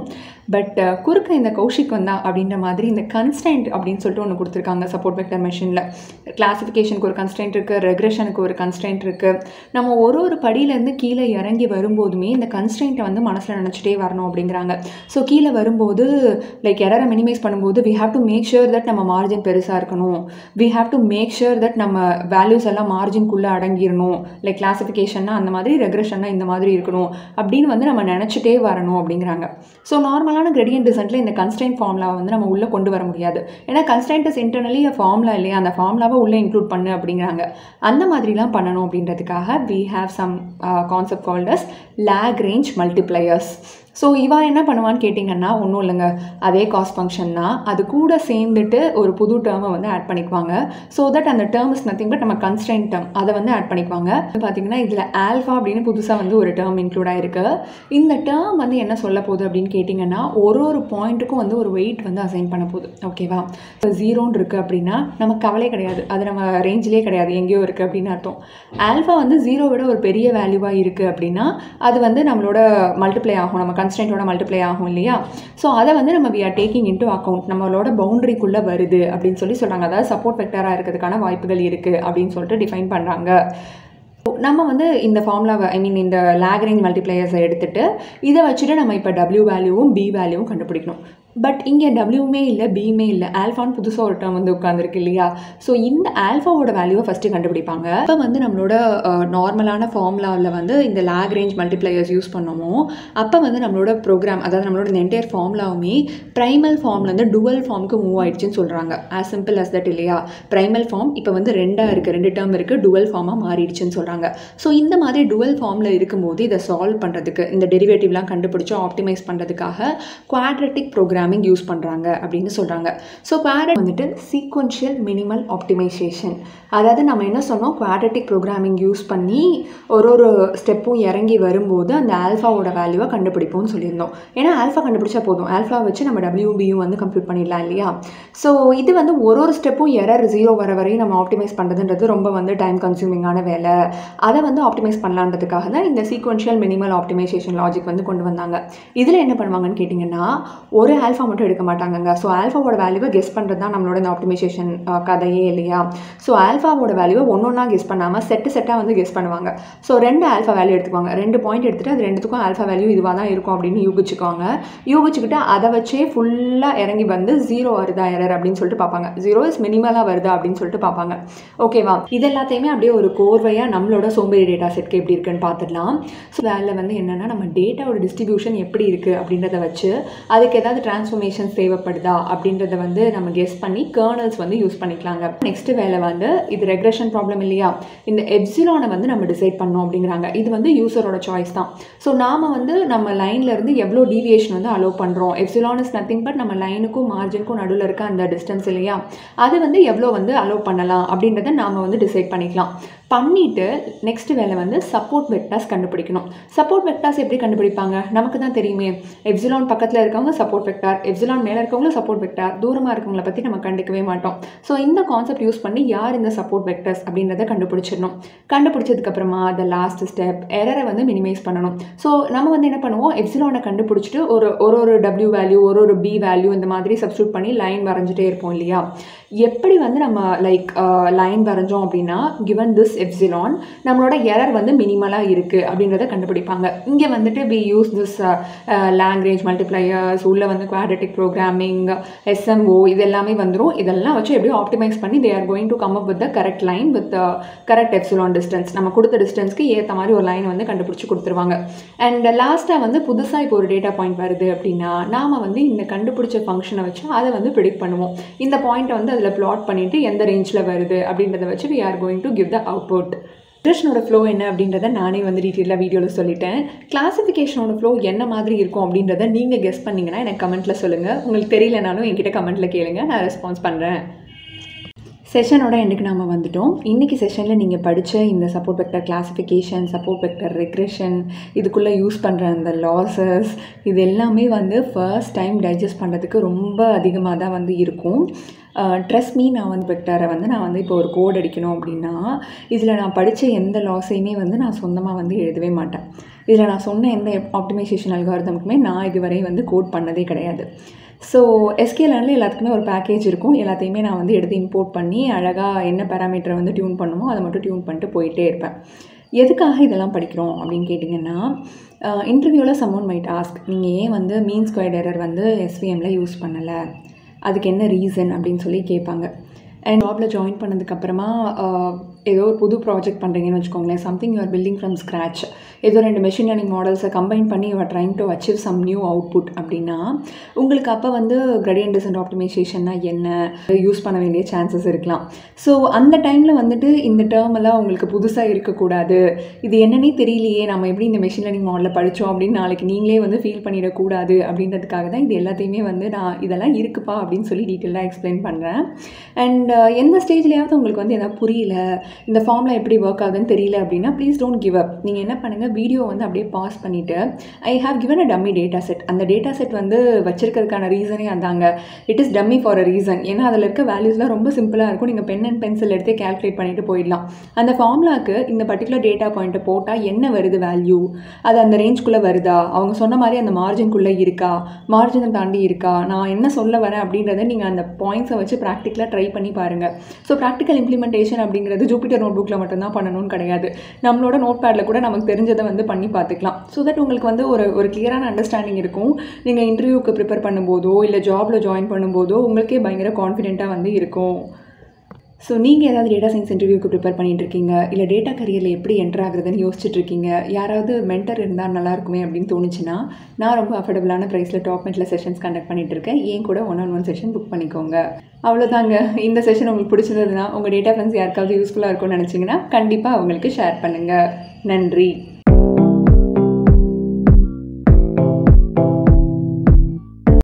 பட் குறுக்க இந்த கௌஷிக் வந்தா அப்படின்ற மாதிரி இந்த கன்ஸ்டன்ட் அப்படின்னு சொல்லிட்டு ஒன்று கொடுத்துருக்காங்க. சப்போர்ட் வெக்டர் மெஷினில் கிளாசிஃபிகேஷனுக்கு ஒரு கன்ஸ்டன்ட் இருக்குது, ரெக்ரெஷனுக்கு ஒரு கன்ஸ்டன்ட் இருக்குது. நம்ம ஒரு படியிலேருந்து கீழே இறங்கி வரும்போதுமே இந்த கன்ஸ்டன்ட்டை வந்து மனசில் நினச்சிட்டே வரணும் அப்படிங்கிறாங்க. ஸோ கீழே வரும்போது லைக் எரரை மினிமைஸ் பண்ணும்போது we have to make sure that நம்ம மார்ஜின் பெருசாக இருக்கணும், we have to make sure that நம்ம வேல்யூஸ் எல்லாம் மார்ஜின்குள்ளே அடங்கிடணும், லைக் கிளாஸிஃபிகேஷன்னா அந்த மாதிரி, ரெக்ரெஷன்னா இந்த மாதிரி இருக்கணும் அப்படின்னு வந்து நம்ம நினச்சிட்டே வரணும் அப்படிங்கிறாங்க. ஸோ நார்மலான கிரேடியன்ட் டிசென்ட்டில் இந்த கன்ஸ்ட்ரெயின்ட் ஃபார்முலாவை வந்து நம்ம உள்ளே கொண்டு வர முடியாது. ஏன்னா கன்ஸ்ட்ரெயின்ட் இஸ் இன்டர்னலி ஃபார்முலா இல்லையா, அந்த ஃபார்முலாவை உள்ளே இன்க்ளூட் பண்ணு அப்படிங்கிறாங்க. அந்த மாதிரிலாம் பண்ணணும் அப்படின்றதுக்காக we have some concept called as Lagrange multipliers. So இவா என்ன பண்ணுவான்னு கேட்டிங்கன்னா ஒன்றும் இல்லைங்க, அதே காஸ்ட் ஃபங்க்ஷன் தான், அது கூட சேர்ந்துட்டு ஒரு புது டேர்மை வந்து ஆட் பண்ணிக்குவாங்க. ஸோ தட் அந்த டேர்ம் இஸ் நத்திங் பட் நம்ம கன்ஸ்டன்ட் டேர்ம், அதை வந்து ஆட் பண்ணிக்குவாங்க. பார்த்தீங்கன்னா இதில் ஆல்ஃபா அப்படின்னு புதுசாக வந்து ஒரு டேர்ம் இன்க்ளூட் ஆகிருக்கு. இந்த டேர்ம் வந்து என்ன சொல்ல போகுது அப்படின்னு கேட்டிங்கன்னா ஒரு ஒரு பாயிண்ட்டுக்கும் வந்து ஒரு வெயிட் வந்து அசைன் பண்ண போகுது. ஓகேவா? இப்போ 0 இருக்குது அப்படின்னா நமக்கு கவலை கிடையாது, அது நம்ம ரேஞ்சிலே கிடையாது, எங்கேயோ இருக்குது அப்படின்னு அர்த்தம். ஆல்ஃபா வந்து 0 விட ஒரு பெரிய வேல்யூவாக இருக்குது அப்படின்னா அது வந்து நம்மளோட மல்டிப்ளை ஆகும், நம்ம கன்ஸ்டன்ட்டோட மல்டிப்ளை ஆகும் இல்லையா. ஸோ அதை வந்து நம்ம we are taking into account, நம்மளோட பவுண்டரிக்குள்ளே வருது அப்படின்னு சொல்கிறாங்க. அதாவது சப்போர்ட் வெக்டராக இருக்கிறதுக்கான வாய்ப்புகள் இருக்குது அப்படின்னு சொல்லிட்டு டிஃபைன் பண்ணுறாங்க. நம்ம வந்து இந்த ஃபார்முலாவை இந்த லாக்ரேஞ்ச் மல்டிப்ளையர்ஸை எடுத்துகிட்டு இதை வச்சுட்டு நம்ம இப்போ W வேல்யூவும் B வேல்யூவும் கண்டுபிடிக்கணும். பட் இங்கே டபிள்யூமே இல்லை பியுமே இல்லை, ஆல்ஃபான்னு புதுசாக ஒரு டேர்ம் வந்து உட்காந்துருக்கு இல்லையா. ஸோ இந்த ஆல்ஃபாவோட வேல்யூவை ஃபஸ்ட்டு கண்டுபிடிப்பாங்க. இப்போ வந்து நம்மளோட நார்மலான ஃபார்முலாவில் வந்து இந்த லாக்ரேஞ்ச் மல்டிப்ளையர்ஸ் யூஸ் பண்ணோமோ அப்போ வந்து நம்மளோட ப்ரோக்ராம், அதாவது நம்மளோட இந்த என்டையர் ஃபார்முலாவுமே ப்ரைமல் ஃபார்ம்லேருந்து டுவல் ஃபார்முக்கு மூவ் ஆயிடுச்சுன்னு சொல்கிறாங்க. ஆஸ் சிம்பிள் அஸ் தட் இல்லையா. ப்ரைமல் ஃபார்ம் இப்போ வந்து 2 இருக்குது, 2 டேர்ம் இருக்குது, டுவல் ஃபார்மாக மாறிடுச்சுன்னு சொல்கிறாங்க. ஸோ இந்த மாதிரி டுவல் ஃபார்மில் இருக்கும்போது இதை சால்வ் பண்ணுறதுக்கு, இந்த டெரிவேட்டிவ்லாம் கண்டுபிடிச்சி ஆப்டிமைஸ் பண்ணுறதுக்காக குவாட்ரட்டிக் ப்ரோக்ராமிங் யூஸ் பண்ணுறாங்க அப்படின்னு சொல்கிறாங்க. ஸோ குவாட்ரட் வந்துட்டு சீக்வென்ஷியல் மினிமல் ஆப்டிமைசேஷன். அதாவது நம்ம என்ன சொன்னோம், குவாட்ரட்டிக் ப்ரோக்ராமிங் யூஸ் பண்ணி ஒரு ஸ்டெப்பும் இறங்கி வரும்போது அந்த ஆல்ஃபாவோட வேல்யூவை கண்டுபிடிப்போம்னு சொல்லியிருந்தோம். ஏன்னா ஆல்ஃபா கண்டுபிடிச்சா போதும், ஆல்ஃபா வச்சு நம்ம டபிள்யூபியும் வந்து கம்ப்யூட் பண்ணிடலாம் இல்லையா. ஸோ இது வந்து ஒரு ஸ்டெப்பும் எரர் 0 வர வரையும் நம்ம ஆப்டிமைஸ் பண்ணுறதுன்றது ரொம்ப வந்து டைம் கன்சூமிங்கான வேலை. அதை வந்து ஆப்டிமைஸ் பண்ணலான்றதுக்காக தான் இந்த சீக்வென்ஷியல் மினிமல் ஆப்டிமைசேஷன் லாஜிக் வந்து கொண்டு வந்தாங்க. இதில் என்ன பண்ணுவாங்கன்னு கேட்டிங்கன்னா ஒரு ஆல்ஃபா மட்டும் எடுக்க மாட்டாங்கங்க. ஸோ ஆல்ஃபாவோட வேல்யூவை கெஸ் பண்ணுறது தான் நம்மளோட இந்த ஆப்டிமைசேஷன் கதையே இல்லையா. ஸோ ஆல்ஃபாவோட வேல்யூவை ஒன்றா கெஸ் பண்ணாமல் செட்டாக வந்து கெஸ் பண்ணுவாங்க. ஸோ 2 ஆல்ஃபா வேல்யூ எடுத்துக்குவாங்க, 2 பாயிண்ட் எடுத்துகிட்டு அது 2த்துக்கும் ஆல்ஃபா வேல்யூ இதுவாக தான் இருக்கும் அப்படின்னு யூகிச்சுக்குவாங்க. யூகிச்சுக்கிட்டு அதை வச்சே ஃபுல்லாக இறங்கி வந்து 0 வருதா எரர் அப்படின்னு சொல்லிட்டு பார்ப்பாங்க, 0 இஸ் மினிமலாக வருதா அப்படின்னு சொல்லிட்டு பார்ப்பாங்க. ஓகேவா? இது எல்லாத்தையுமே அப்படியே ஒரு கோர்வையாக நம்மளோட சோம்பேறி டேட்டா செட்க்கு எப்படி இருக்குன்னு பார்த்துடலாம். ஸோ வேலை வந்து என்னென்னா நம்ம டேட்டாவோட டிஸ்ட்ரிபியூஷன் எப்படி இருக்குது அப்படின்றத வச்சு அதுக்கு ஏதாவது டிரான்ஸ்ஃபர்மேஷன்ஸ் தேவைப்படுதா அப்படின்றத வந்து நம்ம கெஸ் பண்ணி கர்னல்ஸ் வந்து யூஸ் பண்ணிக்கலாங்க. நெக்ஸ்ட் வேலை வந்து இது ரெக்ரெஷன் ப்ராப்ளம் இல்லையா, இந்த எப்சிலானை வந்து நம்ம டிசைட் பண்ணோம் அப்படிங்கிறாங்க. இது வந்து யூசரோட சாய்ஸ் தான். ஸோ நாம் வந்து நம்ம லைன்லேருந்து எவ்வளோ டீவியேஷன் வந்து அலோவ் பண்ணுறோம், எப்சிலான் இஸ் நத்திங் பட் நம்ம லைனுக்கும் மார்ஜினுக்கும் நடுவில் இருக்க அந்த டிஸ்டன்ஸ் இல்லையா, அது வந்து எவ்வளோ வந்து அலோவ் பண்ணலாம் அப்படின்றத நாம் வந்து டிசைட் பண்ணிக்கலாம். பண்ணிவிட்டு நெக்ஸ்ட் வேலை வந்து சப்போர்ட் வெக்டார்ஸ் கண்டுபிடிக்கணும். சப்போர்ட் வெக்டார்ஸ் எப்படி கண்டுபிடிப்பாங்க, நமக்கு தான் தெரியுமே. எப்சிலான் பக்கத்தில் இருக்கவங்க சப்போர்ட் வெக்டார், எப்சிலான் மேலே இருக்கவங்களும் சப்போர்ட் வெக்டார், தூரமாக இருக்கவங்கள பற்றி நம்ம கண்டுக்கவே மாட்டோம். ஸோ இந்த கான்செப்ட் யூஸ் பண்ணி யார் இந்த சப்போர்ட் வெக்டர்ஸ் அப்படின்றத கண்டுபிடிச்சிடணும். கண்டுபிடிச்சதுக்கப்புறமா த லாஸ்ட் ஸ்டெப் எரரை வந்து மினிமைஸ் பண்ணணும். ஸோ நம்ம வந்து என்ன பண்ணுவோம், எப்சிலானை கண்டுபிடிச்சிட்டு ஒரு W வேல்யூ ஒரு B வேல்யூ இந்த மாதிரி சப்ஸ்டியூட் பண்ணி லைன் வரைஞ்சிட்டே இருப்போம் இல்லையா. எப்படி வந்து நம்ம லைக் லைன் வரைஞ்சோம் அப்படின்னா given this epsilon நம்மளோட எரர் வந்து மினிமலாக இருக்குது அப்படின்றத கண்டுபிடிப்பாங்க. இங்கே வந்துட்டு we use this Lagrange multipliers, உள்ளே வந்து quadratic programming, SMO இது எல்லாமே வந்துடும். இதெல்லாம் வச்சு எப்படி ஆப்டிமைஸ் பண்ணி they are going to come up with the correct line with the correct epsilon distance. நம்ம கொடுத்த டிஸ்டன்ஸ்க்கு ஏற்ற மாதிரி ஒரு லைன் வந்து கண்டுபிடிச்சி கொடுத்துருவாங்க. அண்ட் லாஸ்ட்டாக வந்து புதுசாக இப்போ ஒரு டேட்டா பாயிண்ட் வருது அப்படின்னா நாம் வந்து இந்த கண்டுபிடிச்ச ஃபங்க்ஷனை வச்சு அதை வந்து ப்ரிடிக்ட் பண்ணுவோம். இந்த பாயிண்ட்டை வந்து அதில் பிளாட் பண்ணிவிட்டு எந்த ரேஞ்சில் வருது அப்படின்றத வச்சு we are going to give the output. ரெக்ரெஷனோட ஃப்ளோ என்ன அப்படின்றத நானே வந்து டீட்டெயிலாக வீடியோவில் சொல்லிட்டேன். கிளாஸிஃபிகேஷனோட ஃப்ளோ என்ன மாதிரி இருக்கும் அப்படின்றத நீங்கள் கெஸ் பண்ணிங்கன்னா எனக்கு கமெண்ட்டில் சொல்லுங்கள். உங்களுக்கு தெரியலனாலும் என்கிட்ட கமெண்ட்டில் கேளுங்க, நான் ரெஸ்பான்ஸ் பண்ணுறேன். செஷனோட எண்டுக்கு நாம் வந்துட்டோம். இன்றைக்கி செஷனில் நீங்கள் படித்த இந்த support vector classification, support vector regression, இதுக்குள்ளே யூஸ் பண்ணுற அந்த லாஸஸ், இது எல்லாமே வந்து ஃபர்ஸ்ட் டைம் டைஜஸ்ட் பண்ணுறதுக்கு ரொம்ப அதிகமாக தான் வந்து இருக்கும். ட்ரஸ்ட் மீ, நான் வந்து வெக்டரை வந்து நான் வந்து இப்போ ஒரு கோட் அடிக்கணும் அப்படின்னா இதில் நான் படித்த எந்த லாஸையுமே வந்து நான் சொந்தமாக வந்து எழுதவே மாட்டேன். இதில் நான் சொன்ன எந்த ஆப்டிமைசேஷன் அல்காரிதமுக்குமே நான் இதுவரை வந்து கோட் பண்ணதே கிடையாது. ஸோ SQLனில் எல்லாத்துக்குமே ஒரு பேக்கேஜ் இருக்கும். எல்லாத்தையுமே நான் வந்து எடுத்து இம்போர்ட் பண்ணி அழகாக என்ன பேராமீட்டரை வந்து டியூன் பண்ணுமோ அதை மட்டும் டியூன் பண்ணிட்டு போயிட்டே இருப்பேன். எதுக்காக இதெல்லாம் படிக்கிறோம் அப்படின்னு கேட்டிங்கன்னா, இன்டர்வியூவில் சம்மோன் மைட் ஆஸ்க், நீங்கள் ஏன் வந்து மீன் ஸ்கொயர்ட் எரர் வந்து SVMல யூஸ் பண்ணலை, அதுக்கு என்ன ரீசன் அப்படின்னு சொல்லி கேட்பாங்க. அண்ட் ஜாபில் ஜாயின் பண்ணதுக்கப்புறமா ஏதோ ஒரு புது ப்ராஜெக்ட் பண்ணுறீங்கன்னு வச்சுக்கோங்களேன், something you are building from scratch, ஏதோ 2 மெஷின் லேர்னிங் மாடல்ஸை கம்பைன் பண்ணி you are trying to achieve some new output அப்படின்னா உங்களுக்கு அப்போ வந்து கிரேடியன்ட் டிசன்ட் ஆப்டிமைசேஷன்னா என்ன யூஸ் பண்ண வேண்டிய சான்சஸ் இருக்கலாம். ஸோ அந்த டைமில் வந்துட்டு இந்த டேர்ம் எல்லாம் உங்களுக்கு புதுசாக இருக்கக்கூடாது, இது என்னன்னே தெரியலையே, நம்ம எப்படி இந்த மெஷின் லேர்னிங் மாடலில் படித்தோம் அப்படின்னு நாளைக்கு நீங்களே வந்து ஃபீல் பண்ணிடக்கூடாது அப்படின்றதுக்காக தான் இது எல்லாத்தையுமே வந்து நான் இதெல்லாம் இருக்குப்பா அப்படின்னு சொல்லி டீட்டெயிலாக எக்ஸ்பிளைன் பண்ணுறேன். அண்ட் எந்த ஸ்டேஜ்லேயாவது உங்களுக்கு வந்து எதாவது புரியல, இந்த ஃபார்ம்ல எப்படி ஒர்க் ஆகுதுன்னு தெரியல அப்படின்னா ப்ளீஸ் டோன்ட் கிவ் அப். நீங்கள் என்ன பண்ணுங்கள், வீடியோ வந்து அப்படியே பாஸ் பண்ணிவிட்டு I have given a dummy data set, அந்த டேட்டா செட் வந்து வச்சிருக்கிறதுக்கான ரீசனே அதாங்க, it is dummy for a reason. ஏன்னா அதில் இருக்க வேல்யூஸ்லாம் ரொம்ப சிம்பிளாக இருக்கும், நீங்கள் பென் அண்ட் பென்சில் எடுத்து கேல்குலேட் பண்ணிட்டு போயிடலாம். அந்த ஃபார்முலாவுக்கு இந்த பர்டிகுலர் டேட்டா பாயிண்ட்டை போட்டால் என்ன வருது வேல்யூ, அது அந்த ரேஞ்சுக்குள்ளே வருதா, அவங்க சொன்ன மாதிரி அந்த மார்ஜின்குள்ளே இருக்கா, மார்ஜினை தாண்டி இருக்கா, நான் என்ன சொல்ல வரேன் அப்படின்றத நீங்கள் அந்த பாயிண்ட்ஸை வச்சு ப்ராக்டிக்கலாக ட்ரை பண்ணி பாருங்கள். ஸோ ப்ராக்டிக்கல் இம்ப்ளிமெண்டேஷன் அப்படிங்கிறது ஜூபிட்டர் நோட் புக்கில் மட்டும்தான் பண்ணணும்னு கிடையாது, நம்மளோட நோட் பேடில் கூட நமக்கு தெரிஞ்சதை வந்து பண்ணி பார்த்துக்கலாம். ஸோ தட் உங்களுக்கு வந்து ஒரு கிளியரான அண்டர்ஸ்டாண்டிங் இருக்கும். நீங்கள் இன்டர்வியூக்கு ப்ரிப்பேர் பண்ணும்போதோ இல்லை ஜாபில் ஜாயின் பண்ணும்போதோ உங்களுக்கே பயங்கர கான்ஃபிடென்ட்டாக வந்து இருக்கும். ஸோ நீங்கள் ஏதாவது டேட்டா சயின்ஸ் இன்டர்வியூக்கு ப்ரிப்பேர் பண்ணிட்டுருக்கீங்க, இல்லை டேட்டா கரியரில் எப்படி என்டர் ஆகுறதுன்னு யோசிச்சுட்ருக்கீங்க, யாராவது மென்டர் இருந்தால் நல்லாயிருக்குமே அப்படின்னு தோணுச்சுன்னா நான் ரொம்ப அஃபோர்டபுளான ப்ரைஸில் டாப் மென்ட்டில் செஷன்ஸ் கண்டக்ட் பண்ணிகிட்ருக்கேன். ஏன் கூட 1-on-1 செஷன் புக் பண்ணிக்கோங்க. அவ்வளோதாங்க. இந்த செஷன் உங்களுக்கு பிடிச்சிருந்ததுன்னா உங்கள் டேட்டா ஃப்ரெண்ட்ஸ் யாருக்காவது யூஸ்ஃபுல்லாக இருக்கும்னு நினச்சிங்கன்னா கண்டிப்பாக அவங்களுக்கு ஷேர் பண்ணுங்கள். நன்றி.